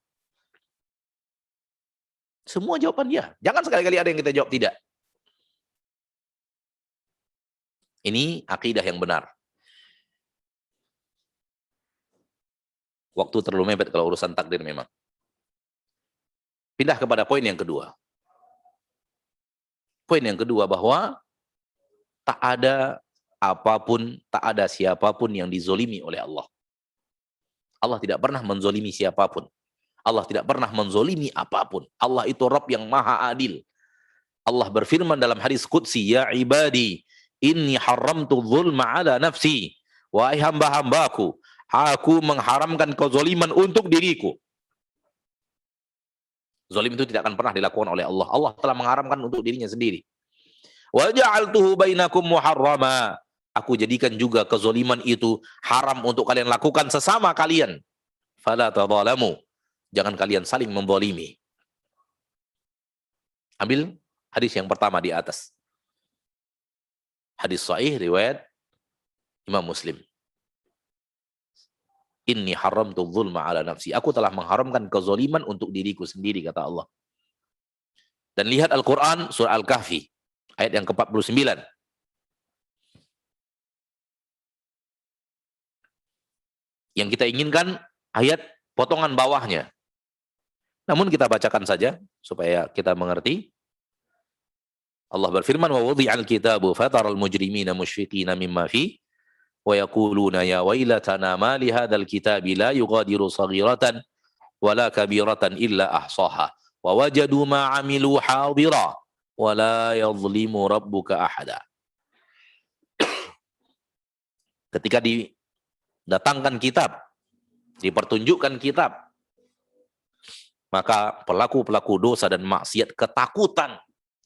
Semua jawaban dia. Jangan sekali-kali ada yang kita jawab tidak. Ini akidah yang benar. Waktu terlalu mepet kalau urusan takdir memang. Pindah kepada poin yang kedua. Poin yang kedua bahwa tak ada apapun, tak ada siapapun yang dizolimi oleh Allah. Allah tidak pernah menzolimi siapapun. Allah tidak pernah menzolimi apapun. Allah itu Rabb yang maha adil. Allah berfirman dalam hadis qudsi, ya ibadi, inni haramtu dzulma ala nafsi. Wahai hamba-hambaku, aku mengharamkan kezaliman untuk diriku. Zalim itu tidak akan pernah dilakukan oleh Allah. Allah telah mengharamkan untuk dirinya sendiri. Wa ja'altuhu bainakum muharrama. Aku jadikan juga kezaliman itu haram untuk kalian lakukan sesama kalian. Fala tadzalamu. Jangan kalian saling menzalimi. Ambil hadis yang pertama di atas. Hadis sahih riwayat Imam Muslim. Inni haramtu dzulma ala nafsi. Aku telah mengharamkan kezaliman untuk diriku sendiri, kata Allah. Dan lihat Al-Quran, surah Al-Kahfi, ayat yang ke-49. Yang kita inginkan, ayat potongan bawahnya. Namun kita bacakan saja, supaya kita mengerti. Allah berfirman, wa wudi'al kitabu fataral mujrimina musyfiqina mimma fi wa yaquluna ya wailatana ma li hadzal kitabi la yughadiru saghiratan wala kabiratan illa ahsaha wa wajadu ma 'amilu hadira wa la yadhlimu rabbuka ahada. Ketika didatangkan kitab, dipertunjukkan kitab, maka pelaku-pelaku dosa dan maksiat ketakutan,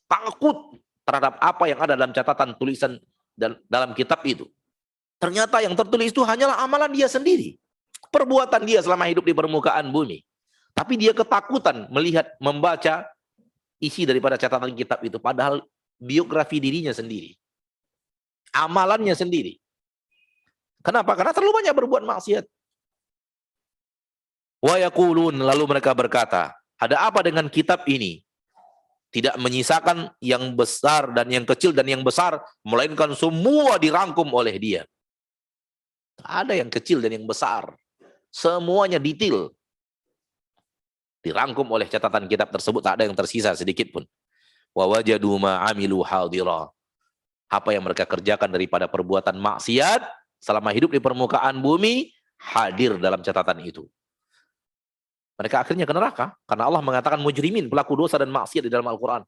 takut terhadap apa yang ada dalam catatan tulisan dalam kitab itu. Ternyata yang tertulis itu hanyalah amalan dia sendiri. Perbuatan dia selama hidup di permukaan bumi. Tapi dia ketakutan melihat, membaca isi daripada catatan kitab itu. Padahal biografi dirinya sendiri. Amalannya sendiri. Kenapa? Karena terlalu banyak berbuat maksiat. Wa yaqulun, lalu mereka berkata, ada apa dengan kitab ini? Tidak menyisakan yang besar dan yang kecil dan yang besar, melainkan semua dirangkum oleh dia. Ada yang kecil dan yang besar. Semuanya detail. Dirangkum oleh catatan kitab tersebut, tak ada yang tersisa sedikit pun. Wa wajadu ma 'amilu hadira. Apa yang mereka kerjakan daripada perbuatan maksiat selama hidup di permukaan bumi hadir dalam catatan itu. Mereka akhirnya ke neraka karena Allah mengatakan mujrimin, pelaku dosa dan maksiat di dalam Al-Qur'an.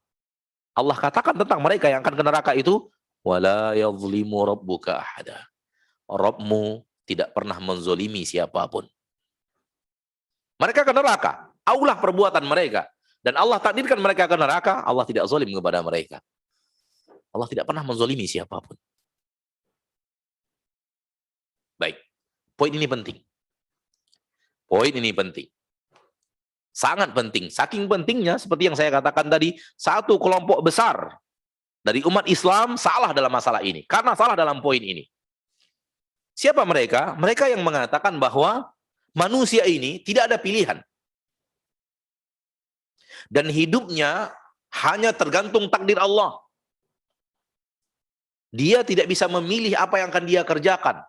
Allah katakan tentang mereka yang akan ke neraka itu, wala yadhlimu rabbuka ahada. Rabbmu tidak pernah menzolimi siapapun. Mereka ke neraka, aulah perbuatan mereka. Dan Allah takdirkan mereka ke neraka, Allah tidak zalim kepada mereka. Allah tidak pernah menzolimi siapapun. Baik, poin ini penting. Poin ini penting. Sangat penting. Saking pentingnya, seperti yang saya katakan tadi, satu kelompok besar dari umat Islam salah dalam masalah ini. Karena salah dalam poin ini. Siapa mereka? Mereka yang mengatakan bahwa manusia ini tidak ada pilihan. Dan hidupnya hanya tergantung takdir Allah. Dia tidak bisa memilih apa yang akan dia kerjakan.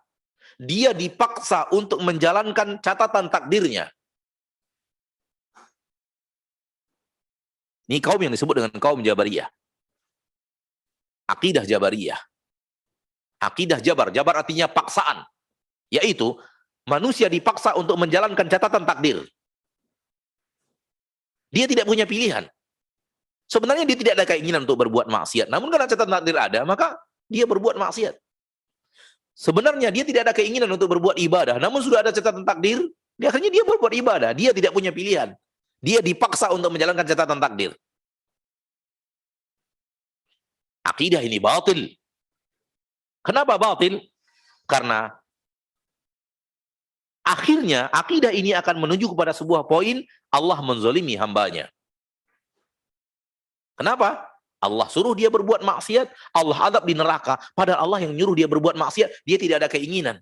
Dia dipaksa untuk menjalankan catatan takdirnya. Ini kaum yang disebut dengan kaum Jabariyah. Akidah Jabariyah. Akidah Jabar. Jabar artinya paksaan. Yaitu manusia dipaksa untuk menjalankan catatan takdir. Dia tidak punya pilihan. Sebenarnya dia tidak ada keinginan untuk berbuat maksiat. Namun karena catatan takdir ada, maka dia berbuat maksiat. Sebenarnya dia tidak ada keinginan untuk berbuat ibadah. Namun sudah ada catatan takdir, akhirnya dia berbuat ibadah. Dia tidak punya pilihan. Dia dipaksa untuk menjalankan catatan takdir. Akidah ini batil. Kenapa batil? Karena akhirnya akidah ini akan menuju kepada sebuah poin Allah menzolimi hambanya. Kenapa? Allah suruh dia berbuat maksiat, Allah azab di neraka. Padahal Allah yang nyuruh dia berbuat maksiat, dia tidak ada keinginan.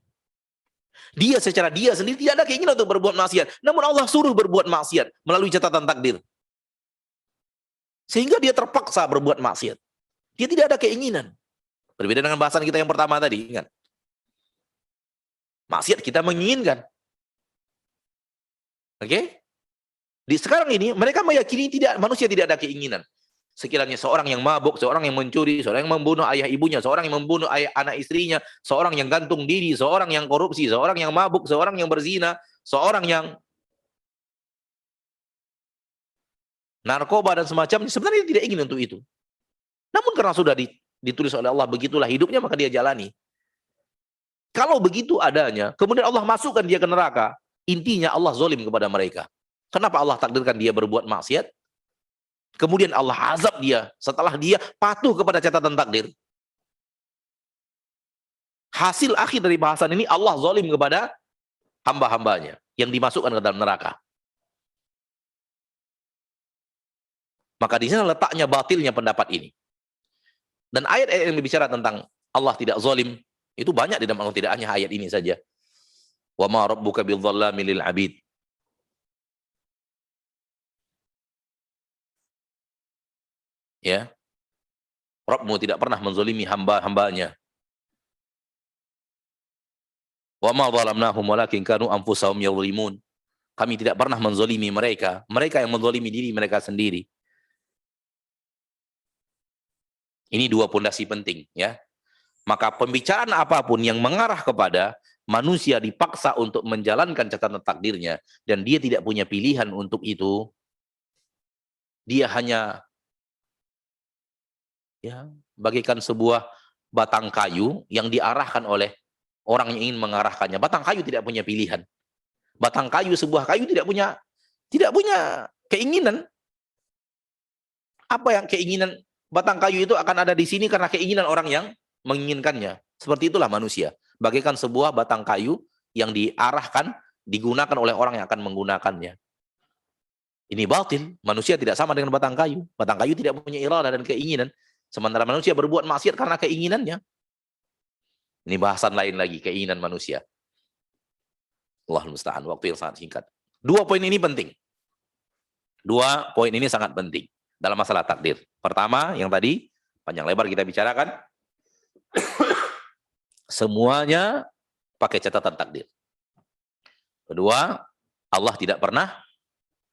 Dia secara dia sendiri tidak ada keinginan untuk berbuat maksiat. Namun Allah suruh berbuat maksiat melalui catatan takdir. Sehingga dia terpaksa berbuat maksiat. Dia tidak ada keinginan. Berbeda dengan bahasan kita yang pertama tadi, ingat. Maksiat kita menginginkan. Oke? Di sekarang ini mereka meyakini manusia tidak ada keinginan. Sekiranya seorang yang mabuk, seorang yang mencuri, seorang yang membunuh ayah ibunya, seorang yang membunuh anak istrinya, seorang yang gantung diri, seorang yang korupsi, seorang yang mabuk, seorang yang berzina, seorang yang narkoba dan semacamnya, sebenarnya tidak ingin untuk itu. Namun karena sudah ditulis oleh Allah begitulah hidupnya, maka dia jalani. Kalau begitu adanya, kemudian Allah masukkan dia ke neraka, intinya Allah zalim kepada mereka. Kenapa Allah takdirkan dia berbuat maksiat? Kemudian Allah azab dia setelah dia patuh kepada catatan takdir. Hasil akhir dari bahasan ini Allah zalim kepada hamba-hambanya yang dimasukkan ke dalam neraka. Maka di sana letaknya batilnya pendapat ini. Dan ayat-ayat yang berbicara tentang Allah tidak zalim itu banyak di dalam Al-Quran, tidak hanya ayat ini saja. Wa ma rabbuka bidzallami lil 'abid. Ya. Rabbmu tidak pernah menzalimi hamba-hambanya. Wa ma zalamnahum walakin kanu anfusahum yadhlimun. Kami tidak pernah menzalimi mereka, mereka yang menzalimi diri mereka sendiri. Ini dua pondasi penting, ya. Maka pembicaraan apapun yang mengarah kepada manusia dipaksa untuk menjalankan catatan takdirnya dan dia tidak punya pilihan untuk itu, dia hanya ya bagaikan sebuah batang kayu yang diarahkan oleh orang yang ingin mengarahkannya. Batang kayu tidak punya pilihan. Batang kayu, sebuah kayu tidak punya keinginan. Apa yang keinginan batang kayu itu akan ada di sini karena keinginan orang yang menginginkannya. Seperti itulah manusia. Bagaikan sebuah batang kayu yang diarahkan, digunakan oleh orang yang akan menggunakannya. Ini batil. Manusia tidak sama dengan batang kayu. Batang kayu tidak punya iradah dan keinginan. Sementara manusia berbuat maksiat karena keinginannya. Ini bahasan lain lagi, keinginan manusia. Allahul musta'an, waktu yang sangat singkat. Dua poin ini penting. Dua poin ini sangat penting dalam masalah takdir. Pertama, yang tadi panjang lebar kita bicarakan, semuanya pakai catatan takdir. Kedua, Allah tidak pernah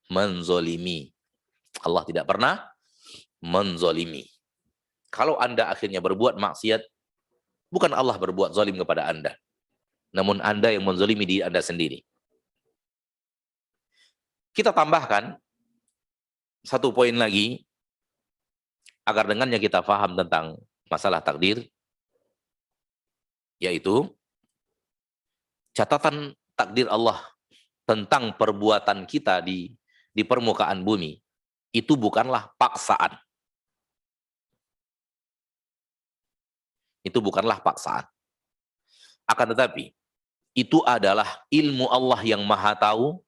menzolimi. Allah tidak pernah menzolimi. Kalau Anda akhirnya berbuat maksiat, bukan Allah berbuat zalim kepada Anda, namun Anda yang menzalimi diri Anda sendiri. Kita tambahkan satu poin lagi, agar dengannya kita paham tentang masalah takdir, yaitu catatan takdir Allah tentang perbuatan kita di permukaan bumi, itu bukanlah paksaan. Itu bukanlah paksaan. Akan tetapi, itu adalah ilmu Allah yang maha tahu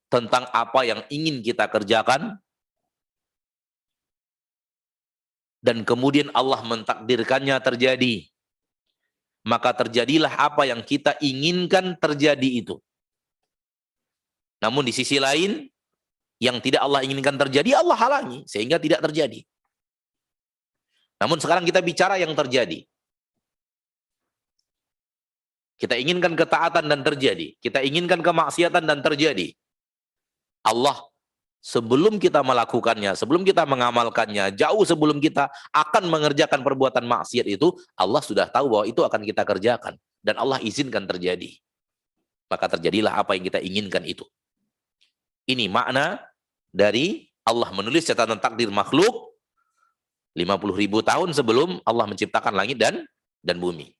tentang apa yang ingin kita kerjakan, dan kemudian Allah mentakdirkannya terjadi. Maka terjadilah apa yang kita inginkan terjadi itu. Namun di sisi lain, yang tidak Allah inginkan terjadi, Allah halangi, sehingga tidak terjadi. Namun sekarang kita bicara yang terjadi. Kita inginkan ketaatan dan terjadi. Kita inginkan kemaksiatan dan terjadi. Allah sebelum kita melakukannya, sebelum kita mengamalkannya, jauh sebelum kita akan mengerjakan perbuatan maksiat itu, Allah sudah tahu bahwa itu akan kita kerjakan. Dan Allah izinkan terjadi. Maka terjadilah apa yang kita inginkan itu. Ini makna dari Allah menulis catatan takdir makhluk 50.000 tahun sebelum Allah menciptakan langit dan bumi.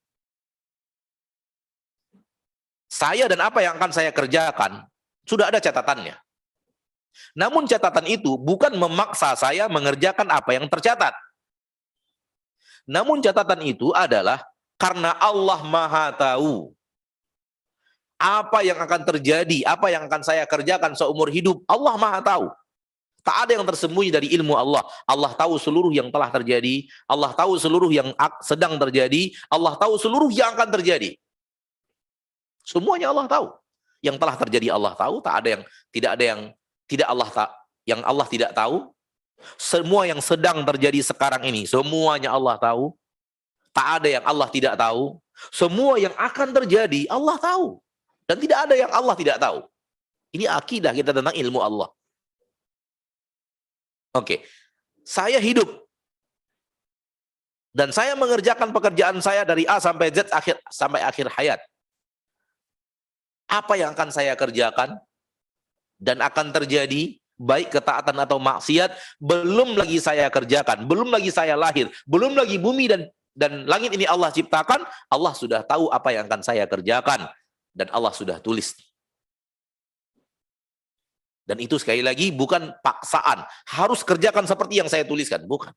Saya dan apa yang akan saya kerjakan, sudah ada catatannya. Namun catatan itu bukan memaksa saya mengerjakan apa yang tercatat. Namun catatan itu adalah karena Allah Maha tahu apa yang akan terjadi, apa yang akan saya kerjakan seumur hidup. Allah Maha tahu. Tak ada yang tersembunyi dari ilmu Allah. Allah tahu seluruh yang telah terjadi. Allah tahu seluruh yang sedang terjadi. Allah tahu seluruh yang akan terjadi. Semuanya Allah tahu. Yang telah terjadi Allah tahu. Tak ada yang tidak ada yang tidak Allah tak yang Allah tidak tahu. Semua yang sedang terjadi sekarang ini, semuanya Allah tahu. Tak ada yang Allah tidak tahu. Semua yang akan terjadi Allah tahu. Dan tidak ada yang Allah tidak tahu. Ini akidah kita tentang ilmu Allah. Oke. Saya hidup dan saya mengerjakan pekerjaan saya dari A sampai Z sampai akhir hayat. Apa yang akan saya kerjakan dan akan terjadi, baik ketaatan atau maksiat, belum lagi saya kerjakan, belum lagi saya lahir, belum lagi bumi dan langit ini Allah ciptakan, Allah sudah tahu apa yang akan saya kerjakan dan Allah sudah tulis. Dan itu sekali lagi bukan paksaan, harus kerjakan seperti yang saya tuliskan, bukan.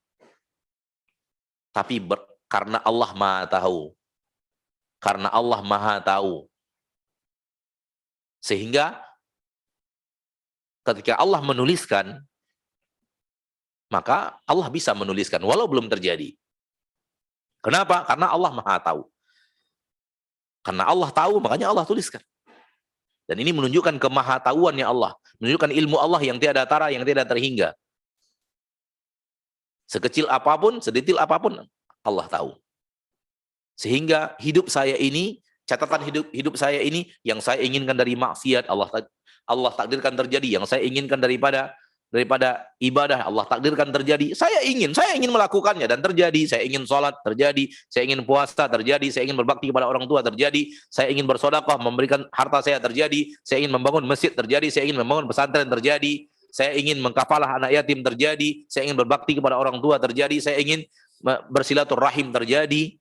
Tapi karena Allah Maha tahu. Karena Allah Maha tahu. Sehingga ketika Allah menuliskan, maka Allah bisa menuliskan walau belum terjadi. Kenapa? Karena Allah Maha tahu. Karena Allah tahu, makanya Allah tuliskan. Dan ini menunjukkan kemahatauannya Allah, menunjukkan ilmu Allah yang tiada tara, yang tiada terhingga. Sekecil apapun, sedetail apapun, Allah tahu. Sehingga hidup saya ini, catatan hidup saya ini, yang saya inginkan dari maksiat, Allah takdirkan terjadi. Yang saya inginkan daripada ibadah, Allah takdirkan terjadi. Saya ingin melakukannya dan terjadi. Saya ingin sholat, terjadi. Saya ingin puasa, terjadi. Saya ingin berbakti kepada orang tua, terjadi. Saya ingin bersedekah, memberikan harta saya, terjadi. Saya ingin membangun masjid, terjadi. Saya ingin membangun pesantren, terjadi. Saya ingin mengkafalah anak yatim, terjadi. Saya ingin berbakti kepada orang tua, terjadi. Saya ingin bersilaturahim, terjadi.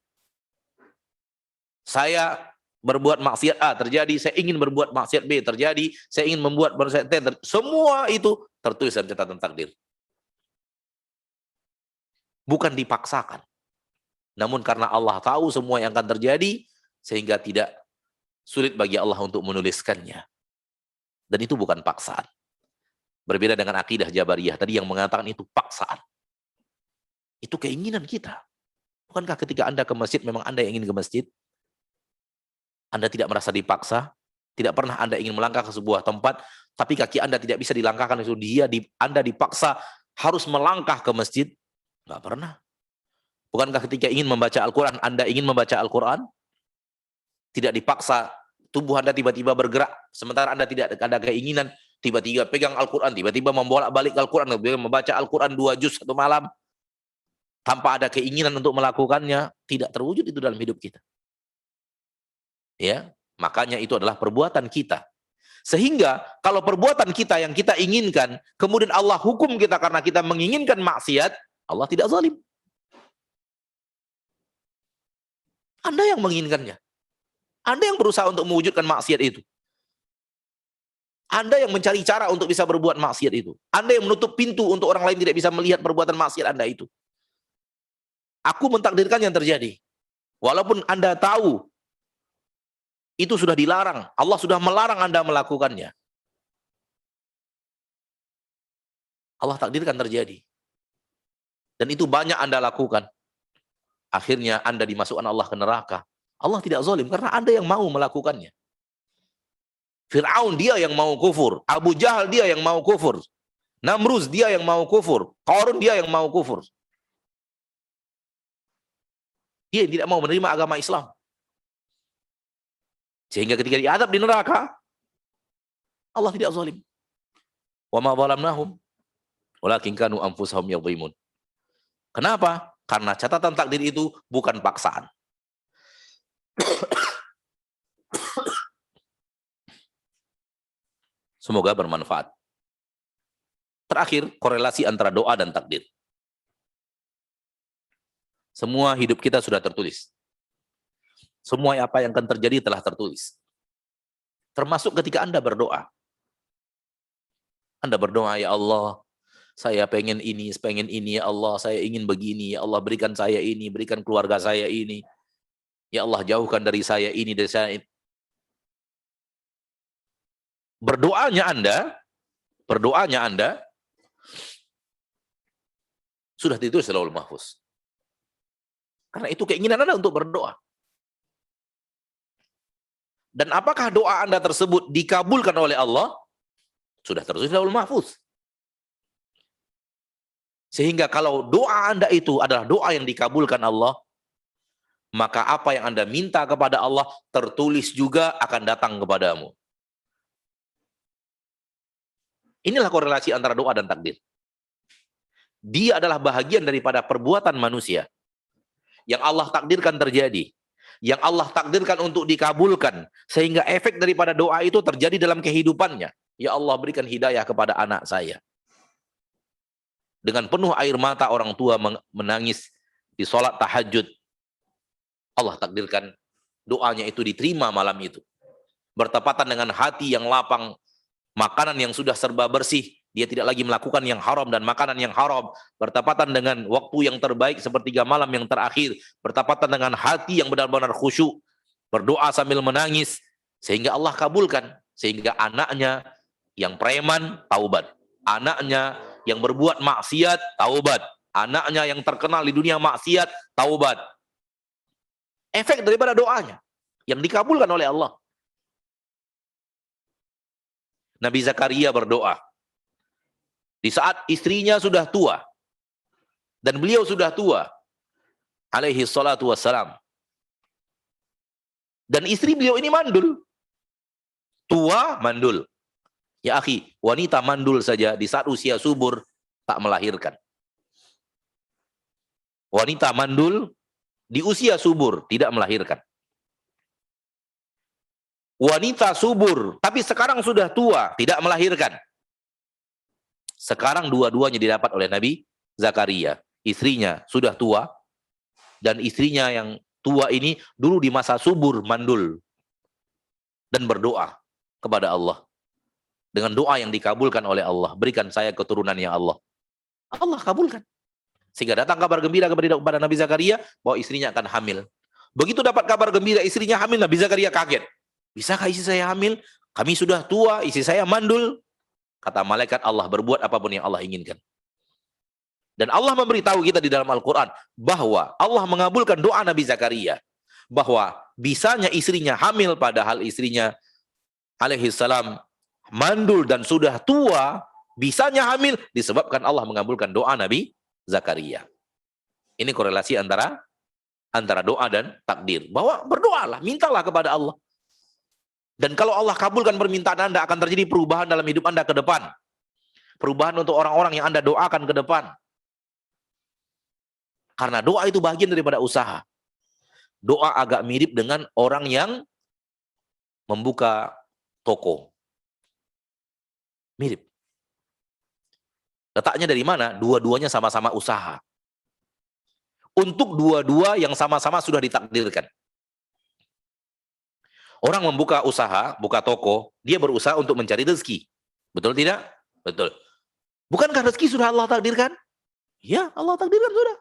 Saya berbuat maksiat A, terjadi. Saya ingin berbuat maksiat B, terjadi. Saya ingin membuat maksiat T, semua itu tertulis dalam catatan takdir. Bukan dipaksakan. Namun karena Allah tahu semua yang akan terjadi, sehingga tidak sulit bagi Allah untuk menuliskannya. Dan itu bukan paksaan. Berbeda dengan akidah Jabariyah tadi yang mengatakan itu paksaan. Itu keinginan kita. Bukankah ketika Anda ke masjid, memang Anda yang ingin ke masjid? Anda tidak merasa dipaksa, tidak pernah Anda ingin melangkah ke sebuah tempat, tapi kaki Anda tidak bisa dilangkahkan, itu Anda dipaksa harus melangkah ke masjid? Nggak pernah. Bukankah ketika ingin membaca Al-Quran, Anda ingin membaca Al-Quran? Tidak dipaksa, tubuh Anda tiba-tiba bergerak, sementara Anda tidak ada keinginan, tiba-tiba pegang Al-Quran, tiba-tiba membolak-balik Al-Quran, membaca Al-Quran 2 juz satu malam, tanpa ada keinginan untuk melakukannya, tidak terwujud itu dalam hidup kita. Ya, makanya itu adalah perbuatan kita. Sehingga kalau perbuatan kita yang kita inginkan, kemudian Allah hukum kita karena kita menginginkan maksiat, Allah tidak zalim. Anda yang menginginkannya. Anda yang berusaha untuk mewujudkan maksiat itu. Anda yang mencari cara untuk bisa berbuat maksiat itu. Anda yang menutup pintu untuk orang lain tidak bisa melihat perbuatan maksiat Anda itu. Aku mentakdirkan yang terjadi. Walaupun Anda tahu itu sudah dilarang. Allah sudah melarang Anda melakukannya. Allah takdirkan terjadi. Dan itu banyak Anda lakukan. Akhirnya Anda dimasukkan Allah ke neraka. Allah tidak zalim karena Anda yang mau melakukannya. Fir'aun dia yang mau kufur. Abu Jahal dia yang mau kufur. Namruz dia yang mau kufur. Qarun dia yang mau kufur. Dia yang tidak mau menerima agama Islam. Sehingga ketika diadab di neraka, Allah tidak zalim. Wa ma zalamnahum walakin kanu anfusahum yadhimun. Kenapa? Karena catatan takdir itu bukan paksaan. Semoga bermanfaat. Terakhir, korelasi antara doa dan takdir. Semua hidup kita sudah tertulis. Semua apa yang akan terjadi telah tertulis. Termasuk ketika Anda berdoa. Anda berdoa, ya Allah, Saya pengen ini ya Allah, saya ingin begini, ya Allah berikan saya ini, berikan keluarga saya ini. Ya Allah jauhkan dari saya ini, dari saya ini. Berdoanya Anda sudah ditulis di Lauhul Mahfuz. Karena itu keinginan Anda untuk berdoa. Dan apakah doa Anda tersebut dikabulkan oleh Allah? Sudah tertulis di Lauhul Mahfuz. Sehingga kalau doa Anda itu adalah doa yang dikabulkan Allah, maka apa yang Anda minta kepada Allah tertulis juga akan datang kepadamu. Inilah korelasi antara doa dan takdir. Dia adalah bahagian daripada perbuatan manusia yang Allah takdirkan terjadi, yang Allah takdirkan untuk dikabulkan, sehingga efek daripada doa itu terjadi dalam kehidupannya. Ya Allah berikan hidayah kepada anak saya. Dengan penuh air mata orang tua menangis di sholat tahajud. Allah takdirkan doanya itu diterima malam itu. Bertepatan dengan hati yang lapang, makanan yang sudah serba bersih, dia tidak lagi melakukan yang haram dan makanan yang haram. Bertepatan dengan waktu yang terbaik sepertiga malam yang terakhir. Bertepatan dengan hati yang benar-benar khusyuk. Berdoa sambil menangis. Sehingga Allah kabulkan. Sehingga anaknya yang preman, taubat. Anaknya yang berbuat maksiat, taubat. Anaknya yang terkenal di dunia maksiat, taubat. Efek daripada doanya yang dikabulkan oleh Allah. Nabi Zakaria berdoa di saat istrinya sudah tua dan beliau sudah tua, alaihi salatu wassalam. Dan istri beliau ini mandul, tua mandul. Ya akhi, wanita mandul saja di saat usia subur tak melahirkan. Wanita mandul di usia subur tidak melahirkan. Wanita subur tapi sekarang sudah tua tidak melahirkan. Sekarang dua-duanya didapat oleh Nabi Zakaria. Istrinya sudah tua dan istrinya yang tua ini dulu di masa subur mandul dan berdoa kepada Allah. Dengan doa yang dikabulkan oleh Allah. Berikan saya keturunan ya Allah. Allah kabulkan. Sehingga datang kabar gembira kepada Nabi Zakaria bahwa istrinya akan hamil. Begitu dapat kabar gembira istrinya hamil, Nabi Zakaria kaget. Bisakah istri saya hamil? Kami sudah tua, istri saya mandul. Kata malaikat, Allah berbuat apapun yang Allah inginkan. Dan Allah memberitahu kita di dalam Al-Quran bahwa Allah mengabulkan doa Nabi Zakaria. Bahwa bisanya istrinya hamil padahal istrinya alaihissalam mandul dan sudah tua, bisanya hamil disebabkan Allah mengabulkan doa Nabi Zakaria. Ini korelasi antara doa dan takdir. Bahwa berdoalah, mintalah kepada Allah. Dan kalau Allah kabulkan permintaan Anda, akan terjadi perubahan dalam hidup Anda ke depan. Perubahan untuk orang-orang yang Anda doakan ke depan. Karena doa itu bagian daripada usaha. Doa agak mirip dengan orang yang membuka toko. Mirip. Letaknya dari mana? Dua-duanya sama-sama usaha. Untuk dua-dua yang sama-sama sudah ditakdirkan. Orang membuka usaha, buka toko, dia berusaha untuk mencari rezeki. Betul tidak? Betul. Bukankah rezeki sudah Allah takdirkan? Ya, Allah takdirkan sudah.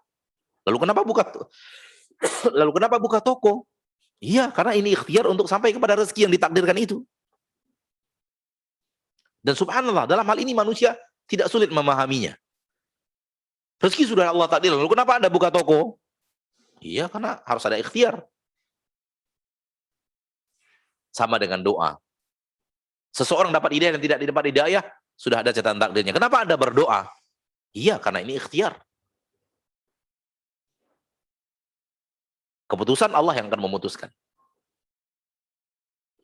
Lalu kenapa buka toko? Iya, karena ini ikhtiar untuk sampai kepada rezeki yang ditakdirkan itu. Dan subhanallah, dalam hal ini manusia tidak sulit memahaminya. Rezeki sudah Allah takdirkan. Lalu kenapa Anda buka toko? Iya, karena harus ada ikhtiar. Sama dengan doa. Seseorang dapat hidayah dan tidak dapat hidayah, sudah ada catatan takdirnya. Kenapa Anda berdoa? Iya, karena ini ikhtiar. Keputusan Allah yang akan memutuskan.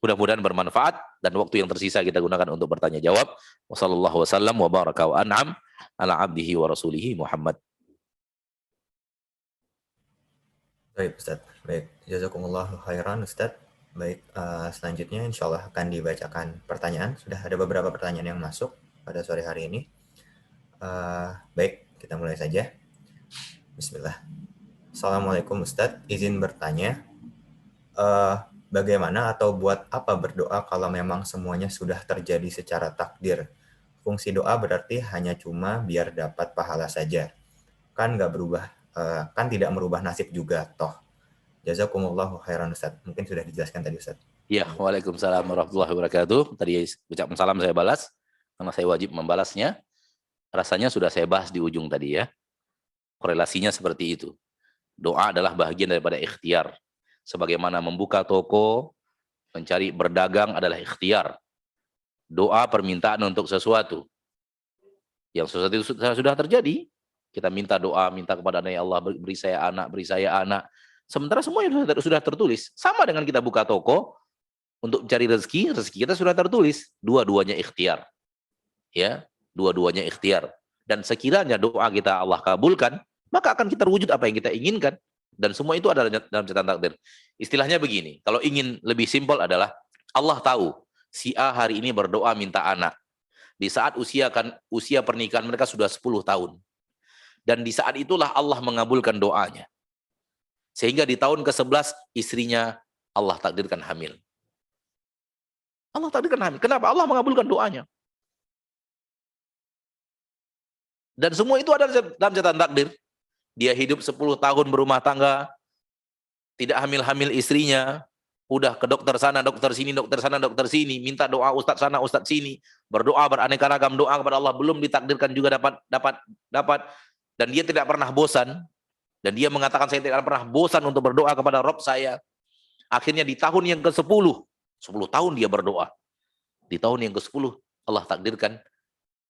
Mudah-mudahan bermanfaat dan waktu yang tersisa kita gunakan untuk bertanya jawab. Wassallallahu wasallam wa baraka wa an'am ala abdihi wa rasulihi Muhammad. Baik Ustaz. Baik, jazakumullahu khairan Ustaz. Baik, selanjutnya insya Allah akan dibacakan pertanyaan. Sudah ada beberapa pertanyaan yang masuk pada sore hari ini. Baik, kita mulai saja. Bismillah. Assalamualaikum Ustadz, izin bertanya, bagaimana atau buat apa berdoa kalau memang semuanya sudah terjadi secara takdir, fungsi doa berarti hanya cuma biar dapat pahala saja. Kan nggak berubah, kan tidak merubah nasib juga toh. Jazakumullahu khairan Ustaz. Mungkin sudah dijelaskan tadi Ustaz. Ya, waalaikumsalam warahmatullahi wabarakatuh. Tadi ucapan salam saya balas, karena saya wajib membalasnya. Rasanya sudah saya bahas di ujung tadi ya. Korelasinya seperti itu. Doa adalah bagian daripada ikhtiar. Sebagaimana membuka toko, mencari berdagang adalah ikhtiar. Doa permintaan untuk sesuatu. Yang sesuatu itu sudah terjadi. Kita minta doa, minta kepada ya Allah, beri saya anak, beri saya anak. Sementara semuanya sudah tertulis. Sama dengan kita buka toko, untuk mencari rezeki, rezeki kita sudah tertulis. Dua-duanya ikhtiar. Ya, dua-duanya ikhtiar. Dan sekiranya doa kita Allah kabulkan, maka akan kita wujud apa yang kita inginkan. Dan semua itu adalah dalam catatan takdir. Istilahnya begini, kalau ingin lebih simpel adalah, Allah tahu, si A hari ini berdoa minta anak. Di saat usia pernikahan mereka sudah 10 tahun. Dan di saat itulah Allah mengabulkan doanya. Sehingga di tahun ke-11, istrinya Allah takdirkan hamil. Allah takdirkan hamil. Kenapa? Allah mengabulkan doanya. Dan semua itu ada dalam catatan takdir. Dia hidup 10 tahun berumah tangga, tidak hamil-hamil istrinya, udah ke dokter sana, dokter sini, dokter sana, dokter sini, minta doa ustadz sana, ustadz sini, berdoa beraneka ragam doa kepada Allah, belum ditakdirkan juga dapat, dan dia tidak pernah bosan, dan dia mengatakan saya tidak pernah bosan untuk berdoa kepada Rabb saya. Akhirnya di tahun yang ke-10, 10 tahun dia berdoa. Di tahun yang ke-10 Allah takdirkan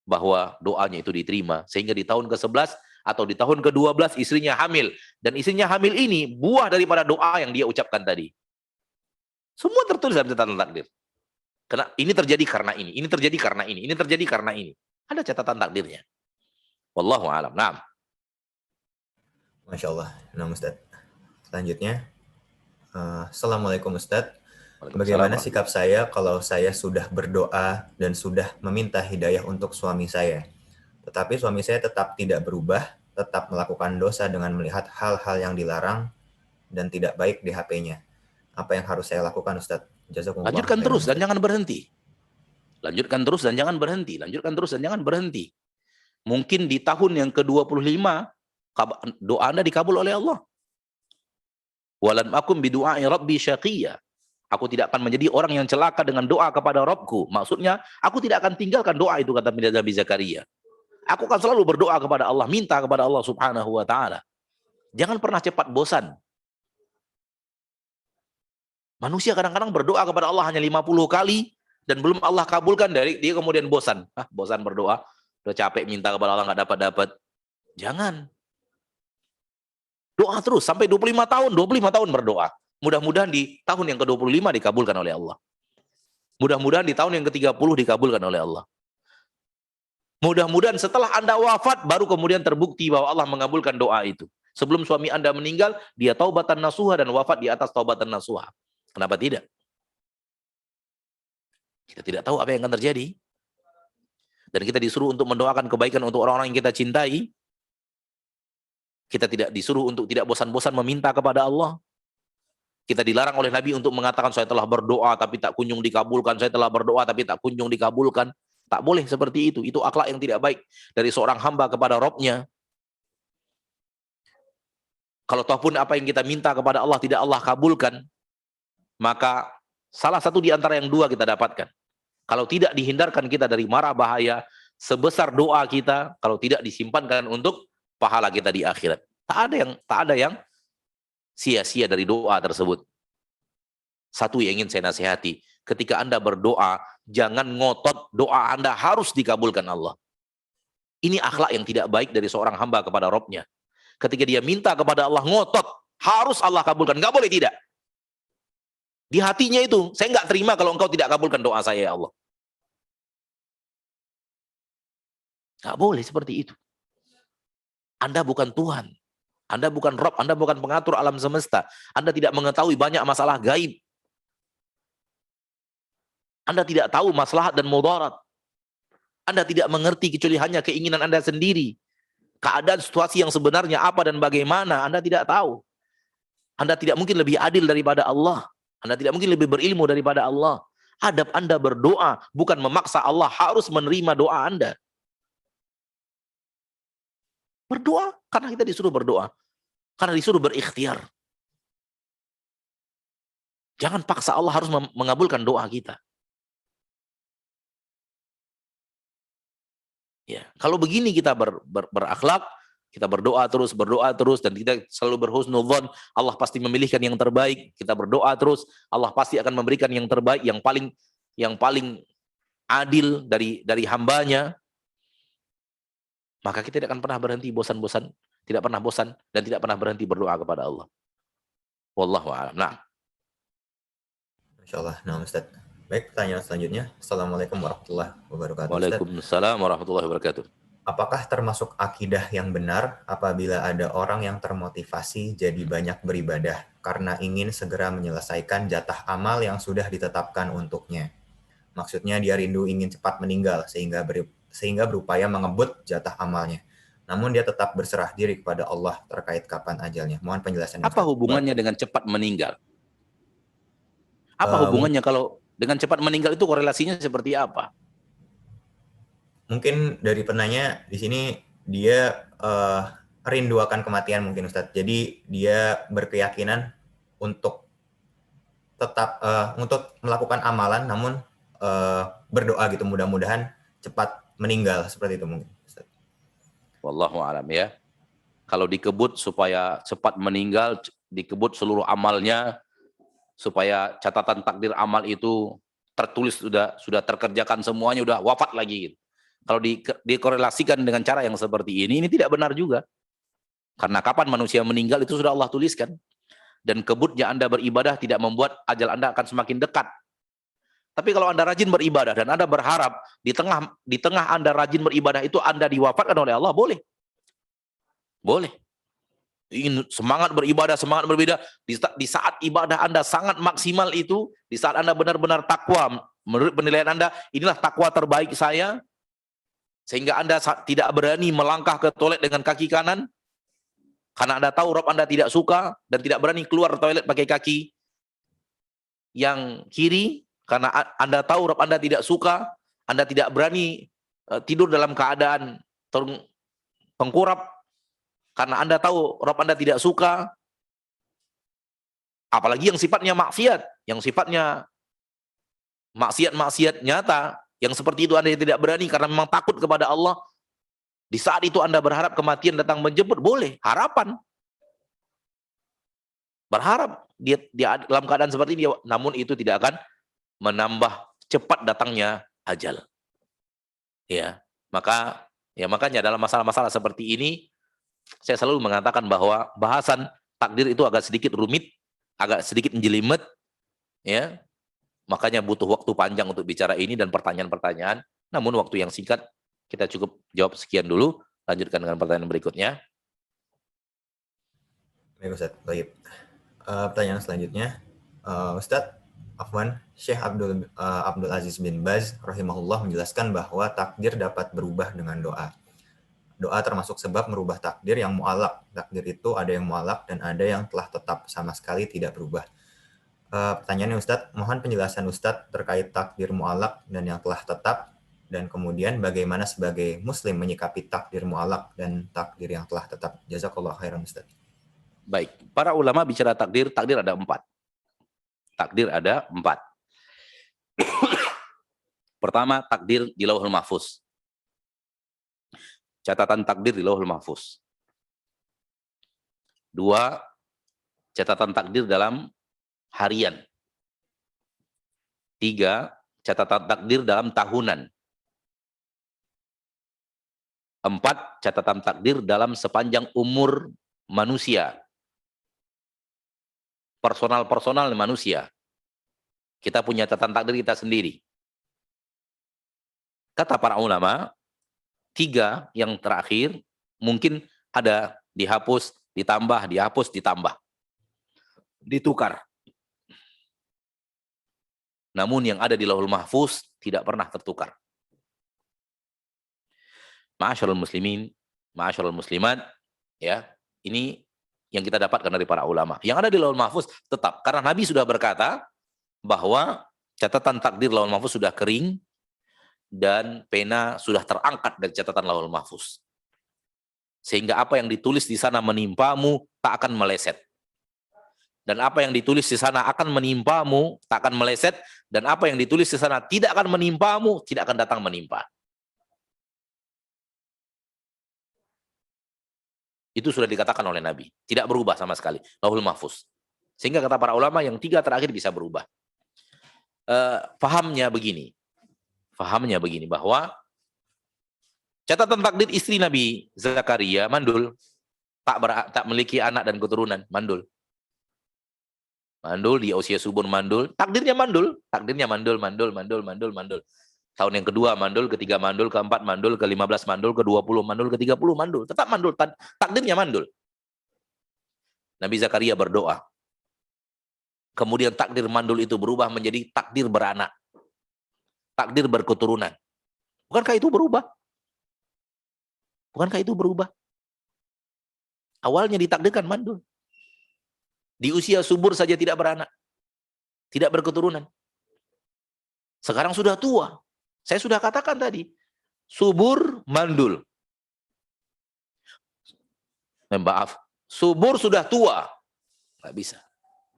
bahwa doanya itu diterima, sehingga di tahun ke-11 atau di tahun ke-12 istrinya hamil, dan istrinya hamil ini buah daripada doa yang dia ucapkan tadi. Semua tertulis dalam catatan takdir. Karena ini terjadi karena ini terjadi karena ini terjadi karena ini. Ada catatan takdirnya. Wallahu a'lam. Naam. Masya Allah. Nah Ustaz. Selanjutnya, Assalamualaikum Ustaz. Bagaimana sikap saya kalau saya sudah berdoa dan sudah meminta hidayah untuk suami saya, tetapi suami saya tetap tidak berubah, tetap melakukan dosa dengan melihat hal-hal yang dilarang dan tidak baik di HP-nya. Apa yang harus saya lakukan, Ustaz? Jazakumullah. Lanjutkan terus dan jangan berhenti. Lanjutkan terus dan jangan berhenti. Lanjutkan terus dan jangan berhenti. Mungkin di tahun yang ke-25 doa Anda dikabul oleh Allah. Walam akum bidu'ai rabbi syaqiyya. Aku tidak akan menjadi orang yang celaka dengan doa kepada Rabbku. Maksudnya, aku tidak akan tinggalkan doa itu, kata Nabi Zakaria. Aku akan selalu berdoa kepada Allah, minta kepada Allah subhanahu wa ta'ala. Jangan pernah cepat bosan. Manusia kadang-kadang berdoa kepada Allah hanya 50 kali, dan belum Allah kabulkan, dari dia kemudian bosan. Bosan berdoa, udah capek minta kepada Allah, nggak dapat-dapat. Jangan. Doa terus, sampai 25 tahun berdoa. Mudah-mudahan di tahun yang ke-25 dikabulkan oleh Allah. Mudah-mudahan di tahun yang ke-30 dikabulkan oleh Allah. Mudah-mudahan setelah Anda wafat, baru kemudian terbukti bahwa Allah mengabulkan doa itu. Sebelum suami Anda meninggal, dia taubatan nasuha dan wafat di atas taubatan nasuha. Kenapa tidak? Kita tidak tahu apa yang akan terjadi. Dan kita disuruh untuk mendoakan kebaikan untuk orang-orang yang kita cintai. Kita tidak disuruh untuk tidak bosan-bosan meminta kepada Allah. Kita dilarang oleh Nabi untuk mengatakan saya telah berdoa tapi tak kunjung dikabulkan, saya telah berdoa tapi tak kunjung dikabulkan. Tak boleh seperti itu. Itu akhlak yang tidak baik dari seorang hamba kepada Rabb-nya. Kalau toh pun apa yang kita minta kepada Allah tidak Allah kabulkan, maka salah satu di antara yang dua kita dapatkan. Kalau tidak dihindarkan kita dari mara bahaya, sebesar doa kita, kalau tidak disimpankan untuk pahala kita di akhirat. Tak ada yang sia-sia dari doa tersebut. Satu yang ingin saya nasihati, ketika Anda berdoa, jangan ngotot doa Anda harus dikabulkan Allah. Ini akhlak yang tidak baik dari seorang hamba kepada Rabb-nya. Ketika dia minta kepada Allah ngotot, harus Allah kabulkan. Nggak boleh tidak. Di hatinya itu, saya nggak terima kalau engkau tidak kabulkan doa saya ya Allah. Nggak boleh seperti itu. Anda bukan Tuhan. Anda bukan Rabb, Anda bukan pengatur alam semesta. Anda tidak mengetahui banyak masalah gaib. Anda tidak tahu maslahat dan mudarat. Anda tidak mengerti kecuali hanya keinginan Anda sendiri. Keadaan situasi yang sebenarnya apa dan bagaimana, Anda tidak tahu. Anda tidak mungkin lebih adil daripada Allah. Anda tidak mungkin lebih berilmu daripada Allah. Adab Anda berdoa, bukan memaksa Allah harus menerima doa Anda. Berdoa, karena kita disuruh berdoa. Karena disuruh berikhtiar. Jangan paksa Allah harus mengabulkan doa kita. Ya, kalau begini kita berakhlak, kita berdoa terus, dan kita selalu berhusnudzon, Allah pasti memilihkan yang terbaik. Kita berdoa terus, Allah pasti akan memberikan yang terbaik, yang paling adil dari hambanya. Maka kita tidak akan pernah berhenti bosan-bosan, tidak pernah bosan dan tidak pernah berhenti berdoa kepada Allah. Wallahu a'lam. Nah, Insyaallah. Nah, Ustaz. Baik, pertanyaan selanjutnya. Assalamualaikum warahmatullahi wabarakatuh. Waalaikumsalam warahmatullahi wabarakatuh. Apakah termasuk akidah yang benar apabila ada orang yang termotivasi jadi banyak beribadah karena ingin segera menyelesaikan jatah amal yang sudah ditetapkan untuknya? Maksudnya dia rindu ingin cepat meninggal sehingga berupaya mengebut jatah amalnya. Namun dia tetap berserah diri kepada Allah terkait kapan ajalnya. Mohon penjelasan. Apa hubungannya dengan cepat meninggal? Apa hubungannya kalau dengan cepat meninggal itu korelasinya seperti apa? Mungkin dari penanya di sini dia rindu akan kematian mungkin Ustadz. Jadi dia berkeyakinan untuk tetap untuk melakukan amalan, namun berdoa gitu, mudah-mudahan cepat meninggal, seperti itu mungkin Ustadz. Wallahu a'lam ya. Kalau dikebut supaya cepat meninggal, dikebut seluruh amalnya, supaya catatan takdir amal itu tertulis sudah terkerjakan semuanya, udah wafat lagi gitu. Kalau dikorelasikan dengan cara yang seperti ini tidak benar juga. Karena kapan manusia meninggal itu sudah Allah tuliskan. Dan kebutnya Anda beribadah tidak membuat ajal Anda akan semakin dekat. Tapi kalau Anda rajin beribadah dan Anda berharap di tengah Anda rajin beribadah itu Anda diwafatkan oleh Allah, boleh. Boleh. Ingin semangat beribadah, di saat ibadah Anda sangat maksimal itu, di saat Anda benar-benar takwa, menurut penilaian Anda, inilah takwa terbaik saya, sehingga Anda tidak berani melangkah ke toilet dengan kaki kanan, karena Anda tahu Rabb Anda tidak suka, dan tidak berani keluar toilet pakai kaki yang kiri, karena Anda tahu Rabb Anda tidak suka. Anda tidak berani tidur dalam keadaan tengkurap, karena Anda tahu Rabb Anda tidak suka. Apalagi yang sifatnya maksiat, yang sifatnya maksiat nyata, yang seperti itu Anda tidak berani karena memang takut kepada Allah. Di saat itu Anda berharap kematian datang menjemput, boleh, harapan. Berharap dia dalam keadaan seperti ini, namun itu tidak akan menambah cepat datangnya ajal. Ya, makanya dalam masalah-masalah seperti ini saya selalu mengatakan bahwa bahasan takdir itu agak sedikit rumit, agak sedikit menjelimet, ya. Makanya butuh waktu panjang untuk bicara ini dan pertanyaan-pertanyaan. Namun waktu yang singkat, kita cukup jawab sekian dulu. Lanjutkan dengan pertanyaan berikutnya. Baik Ustaz, baik. Pertanyaan selanjutnya, Ustaz, Afwan, Syekh Abdul Aziz bin Baz rahimahullah menjelaskan bahwa takdir dapat berubah dengan doa. Doa termasuk sebab merubah takdir yang mu'alaq. Takdir itu ada yang mu'alaq dan ada yang telah tetap sama sekali tidak berubah. Pertanyaannya Ustadz, mohon penjelasan Ustadz terkait takdir mu'alaq dan yang telah tetap, dan kemudian bagaimana sebagai muslim menyikapi takdir mu'alaq dan takdir yang telah tetap. Jazakallah khairan Ustadz. Baik, para ulama bicara takdir ada 4. Takdir ada 4. Pertama, takdir di Lauhul Mahfuz. Catatan takdir di Lauhul Mahfuz. 2, catatan takdir dalam harian. 3, catatan takdir dalam tahunan. 4, catatan takdir dalam sepanjang umur manusia. Personal manusia. Kita punya catatan takdir kita sendiri. Kata para ulama, 3 yang terakhir mungkin ada dihapus, ditambah, dihapus, ditambah. Ditukar. Namun yang ada di Lauhul Mahfuz tidak pernah tertukar. Ma'asyarul muslimin, ma'asyarul muslimat, ya, ini yang kita dapatkan dari para ulama. Yang ada di Lauhul Mahfuz tetap, karena Nabi sudah berkata bahwa Catatan takdir lauhul mahfuz sudah kering dan pena sudah terangkat dari catatan lauhul mahfuz. Sehingga apa yang ditulis di sana menimpamu tak akan meleset. Dan apa yang ditulis di sana akan menimpamu tak akan meleset, dan apa yang ditulis di sana tidak akan menimpamu tidak akan datang menimpa. Itu sudah dikatakan oleh Nabi, tidak berubah sama sekali lauhul mahfuz. Sehingga kata para ulama yang 3 terakhir bisa berubah. Fahamnya begini bahwa catatan takdir istri Nabi Zakaria mandul, tak memiliki anak dan keturunan, mandul di usia subur, mandul, takdirnya mandul. Tahun yang kedua mandul, ketiga mandul, keempat mandul, ke-15 mandul, ke-20 mandul, ke-30 mandul, tetap mandul, takdirnya mandul. Nabi Zakaria berdoa, kemudian takdir mandul itu berubah menjadi takdir beranak, takdir berketurunan. Bukankah itu berubah? Awalnya ditakdirkan mandul. Di usia subur saja tidak beranak, tidak berketurunan. Sekarang sudah tua. Saya sudah katakan tadi, subur mandul. Maaf, subur sudah tua, nggak bisa.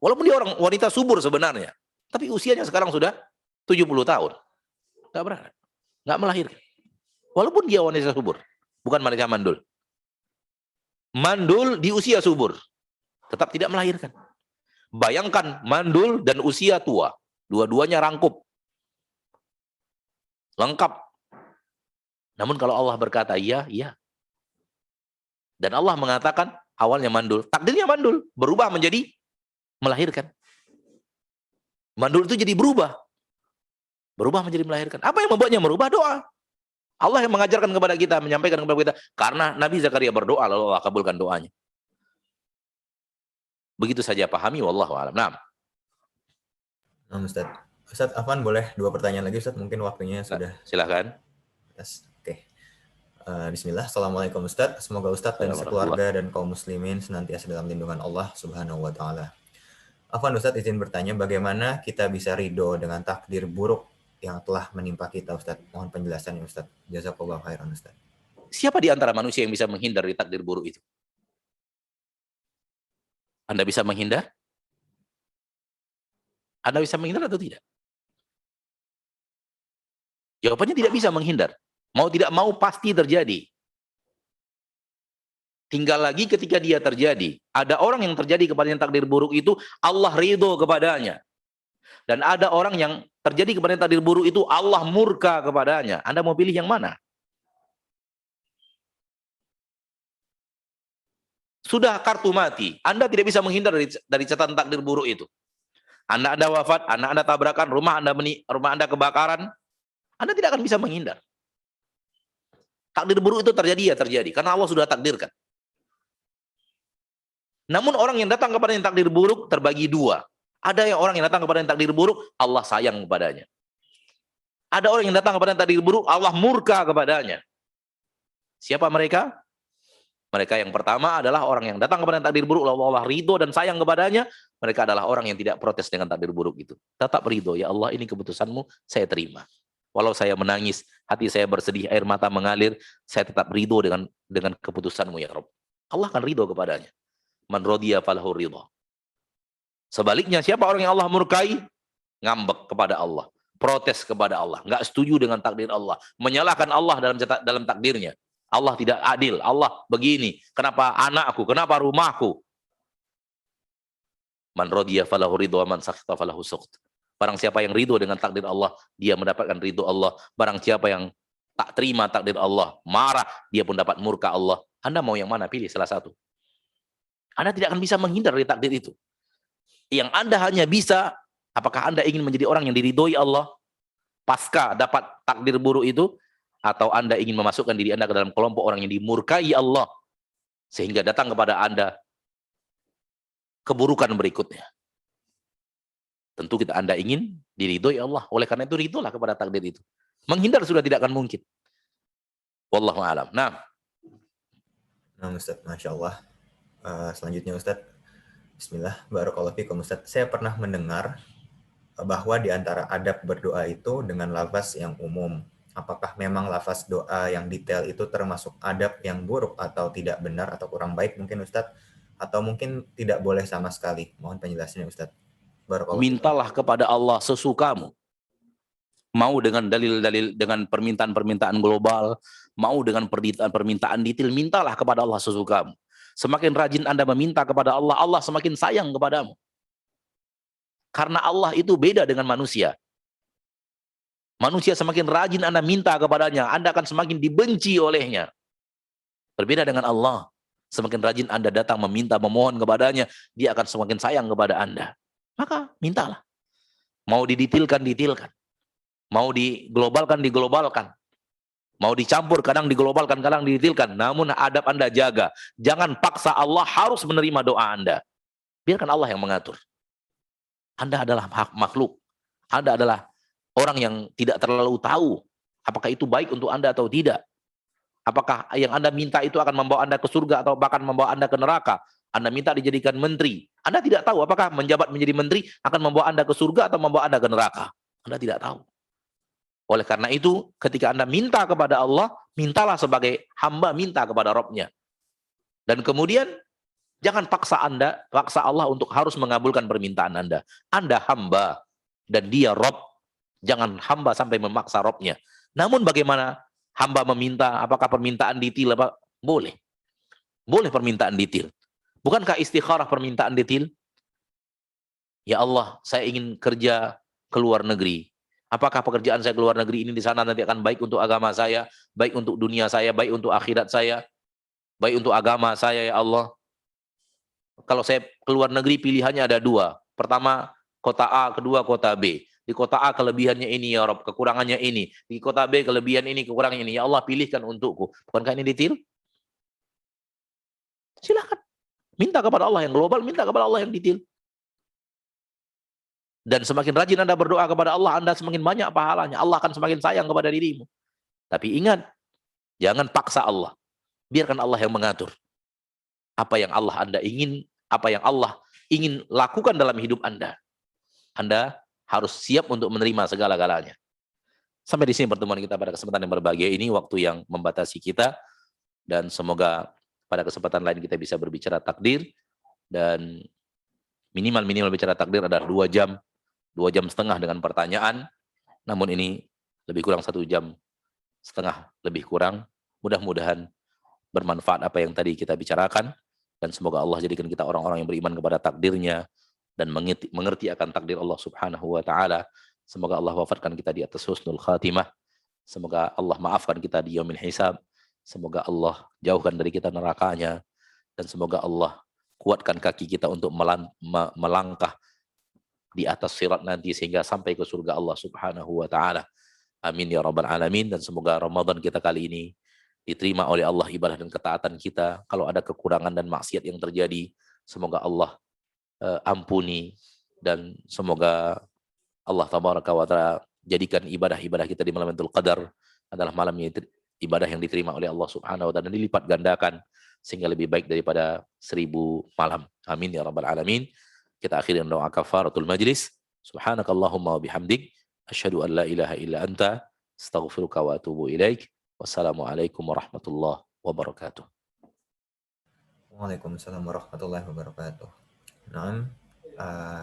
Walaupun dia wanita subur sebenarnya, tapi usianya sekarang sudah 70 tahun. Nggak beranak, nggak melahirkan. Walaupun dia wanita subur, bukan wanita mandul. Mandul di usia subur, tetap tidak melahirkan. Bayangkan mandul dan usia tua, dua-duanya rangkup, lengkap. Namun kalau Allah berkata iya, iya. Dan Allah mengatakan awalnya mandul, takdirnya mandul, berubah menjadi melahirkan. Mandul itu jadi berubah menjadi melahirkan. Apa yang membuatnya merubah? Doa. Allah yang mengajarkan kepada kita, menyampaikan kepada kita, karena Nabi Zakaria berdoa lalu Allah kabulkan doanya. Begitu saja pahami, wallahu a'lam. Nah, Ustaz Afwan, boleh 2 pertanyaan lagi Ustaz, mungkin waktunya sudah. Silakan. Oke. Bismillah. Assalamualaikum Ustaz. Semoga Ustaz dan sekeluarga dan kaum muslimin senantiasa dalam lindungan Allah Subhanahu wa taala. Afwan, Ustaz izin bertanya, bagaimana kita bisa ridho dengan takdir buruk yang telah menimpa kita, Ustaz? Mohon penjelasannya, Ustaz. Jazakallahu khairan, Ustaz. Siapa di antara manusia yang bisa menghindar dari takdir buruk itu? Anda bisa menghindar? Anda bisa menghindar atau tidak? Jawabannya tidak bisa menghindar. Mau tidak mau pasti terjadi. Tinggal lagi ketika dia terjadi. Ada orang yang terjadi kepadanya takdir buruk itu, Allah ridho kepadanya. Dan ada orang yang terjadi kepadanya takdir buruk itu, Allah murka kepadanya. Anda mau pilih yang mana? Sudah kartu mati. Anda tidak bisa menghindar dari catatan takdir buruk itu. Anda wafat, Anda tabrakan, rumah Anda kebakaran, Anda tidak akan bisa menghindar. Takdir buruk itu terjadi ya terjadi, karena Allah sudah takdirkan. Namun orang yang datang kepada yang takdir buruk terbagi 2. Ada orang yang datang kepada yang takdir buruk, Allah sayang kepadanya. Ada orang yang datang kepada yang takdir buruk, Allah murka kepadanya. Siapa mereka? Mereka yang pertama adalah orang yang datang kepada yang takdir buruk, Allah ridho dan sayang kepadanya. Mereka adalah orang yang tidak protes dengan takdir buruk itu. Tetap ridho, ya Allah ini keputusanmu, saya terima. Walau saya menangis, hati saya bersedih, air mata mengalir, saya tetap ridho dengan keputusanmu ya Rabb. Allah akan ridho kepadanya. Man rodiya falahu ridho. Sebaliknya, siapa orang yang Allah murkai? Ngambek kepada Allah, protes kepada Allah, nggak setuju dengan takdir Allah, menyalahkan Allah dalam takdirnya. Allah tidak adil, Allah begini, kenapa anakku, kenapa rumahku? Man rodiya falahu ridho, man sakhita falahu sukhd. Barang siapa yang ridho dengan takdir Allah, dia mendapatkan ridho Allah. Barang siapa yang tak terima takdir Allah, marah, dia pun dapat murka Allah. Anda mau yang mana? Pilih salah satu. Anda tidak akan bisa menghindar dari takdir itu. Yang Anda hanya bisa, apakah Anda ingin menjadi orang yang diridhoi Allah pasca dapat takdir buruk itu, atau Anda ingin memasukkan diri Anda ke dalam kelompok orang yang dimurkai Allah sehingga datang kepada Anda keburukan berikutnya. Tentu Anda ingin diridhoi Allah. Oleh karena itu ridholah kepada takdir itu. Menghindar sudah tidak akan mungkin. Wallahu a'lam. Nah, Ustaz, Masya Allah. Selanjutnya Ustaz, Bismillah, Barakallahu fikum Ustaz. Saya pernah mendengar bahwa di antara adab berdoa itu dengan lafaz yang umum. Apakah memang lafaz doa yang detail itu termasuk adab yang buruk atau tidak benar atau kurang baik mungkin Ustadz? Atau mungkin tidak boleh sama sekali? Mohon penjelasannya Ustadz. Mintalah kepada Allah sesukamu. Mau dengan dalil-dalil, dengan permintaan-permintaan global, mau dengan permintaan detail, mintalah kepada Allah sesukamu. Semakin rajin Anda meminta kepada Allah, Allah semakin sayang kepadamu. Karena Allah itu beda dengan manusia. Manusia semakin rajin Anda minta kepadanya, Anda akan semakin dibenci olehnya. Berbeda dengan Allah. Semakin rajin Anda datang meminta, memohon kepadanya, dia akan semakin sayang kepada Anda. Maka mintalah. Mau diditilkan, ditilkan. Mau diglobalkan, diglobalkan. Mau dicampur, kadang diglobalkan, kadang diditilkan. Namun adab Anda jaga. Jangan paksa Allah harus menerima doa Anda. Biarkan Allah yang mengatur. Anda adalah makhluk. Anda adalah orang yang tidak terlalu tahu apakah itu baik untuk Anda atau tidak. Apakah yang Anda minta itu akan membawa Anda ke surga atau bahkan membawa Anda ke neraka. Anda minta dijadikan menteri. Anda tidak tahu apakah menjabat menjadi menteri akan membawa Anda ke surga atau membawa Anda ke neraka. Anda tidak tahu. Oleh karena itu, ketika Anda minta kepada Allah, mintalah sebagai hamba minta kepada Rabb-Nya. Dan kemudian, jangan paksa Allah untuk harus mengabulkan permintaan Anda. Anda hamba dan dia Rabb. Jangan hamba sampai memaksa Rabb-Nya. Namun bagaimana hamba meminta, apakah permintaan detail apa? Boleh. Boleh permintaan detail. Bukankah istikharah permintaan detail? Ya Allah, saya ingin kerja ke luar negeri. Apakah pekerjaan saya ke luar negeri ini di sana nanti akan baik untuk agama saya, baik untuk dunia saya, baik untuk akhirat saya, baik untuk agama saya, ya Allah. Kalau saya ke luar negeri pilihannya ada dua. Pertama, kota A, kedua kota B. Di kota A kelebihannya ini, ya Rabb, kekurangannya ini. Di kota B kelebihan ini, kekurangannya ini. Ya Allah, pilihkan untukku. Bukankah ini detail? Silakan. Minta kepada Allah yang global, minta kepada Allah yang detail. Dan semakin rajin Anda berdoa kepada Allah, Anda semakin banyak pahalanya. Allah akan semakin sayang kepada dirimu. Tapi ingat, jangan paksa Allah. Biarkan Allah yang mengatur. Apa yang Anda ingin, apa yang Allah ingin lakukan dalam hidup Anda. Anda harus siap untuk menerima segala-galanya. Sampai di sini pertemuan kita pada kesempatan yang berbahagia ini, waktu yang membatasi kita. Dan semoga pada kesempatan lain kita bisa berbicara takdir. Dan minimal bicara takdir adalah 2 jam. 2,5 jam dengan pertanyaan, namun ini lebih kurang 1,5 jam lebih kurang. Mudah-mudahan bermanfaat apa yang tadi kita bicarakan, dan semoga Allah jadikan kita orang-orang yang beriman kepada takdirnya dan mengerti akan takdir Allah Subhanahu wa Ta'ala. Semoga Allah wafatkan kita di atas husnul khatimah. Semoga Allah maafkan kita di yaumil hisab. Semoga Allah jauhkan dari kita nerakanya, dan semoga Allah kuatkan kaki kita untuk melangkah di atas sirat nanti sehingga sampai ke surga Allah Subhanahu wa Ta'ala. Amin ya rabbal alamin. Dan semoga Ramadan kita kali ini diterima oleh Allah ibadah dan ketaatan kita. Kalau ada kekurangan dan maksiat yang terjadi, semoga Allah ampuni, dan semoga Allah tabaraka wa ta'ala jadikan ibadah-ibadah kita di malam Lailatul Qadar adalah malam ibadah yang diterima oleh Allah Subhanahu wa Ta'ala dan dilipat gandakan sehingga lebih baik daripada 1000 malam. Amin ya rabbal alamin. Kita akhiri dengan doa kafaratul majlis. Subhanakallahumma wa bihamdik, asyhadu an la ilaha illa anta, astaghfiruka wa atubu ilaik. Wassalamualaikum warahmatullahi wabarakatuh. Waalaikumsalam warahmatullahi wabarakatuh. Nah,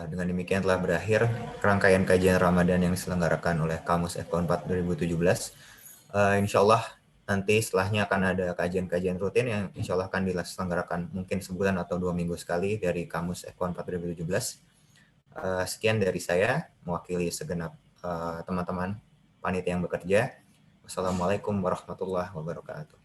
dengan demikian telah berakhir rangkaian kajian Ramadan yang diselenggarakan oleh Kamus FK4 2017. Insya Allah nanti setelahnya akan ada kajian-kajian rutin yang insya Allah akan diselenggarakan mungkin sebulan atau 2 minggu sekali dari Kamus F4 2017. Sekian dari saya, mewakili segenap teman-teman panitia yang bekerja. Wassalamualaikum warahmatullahi wabarakatuh.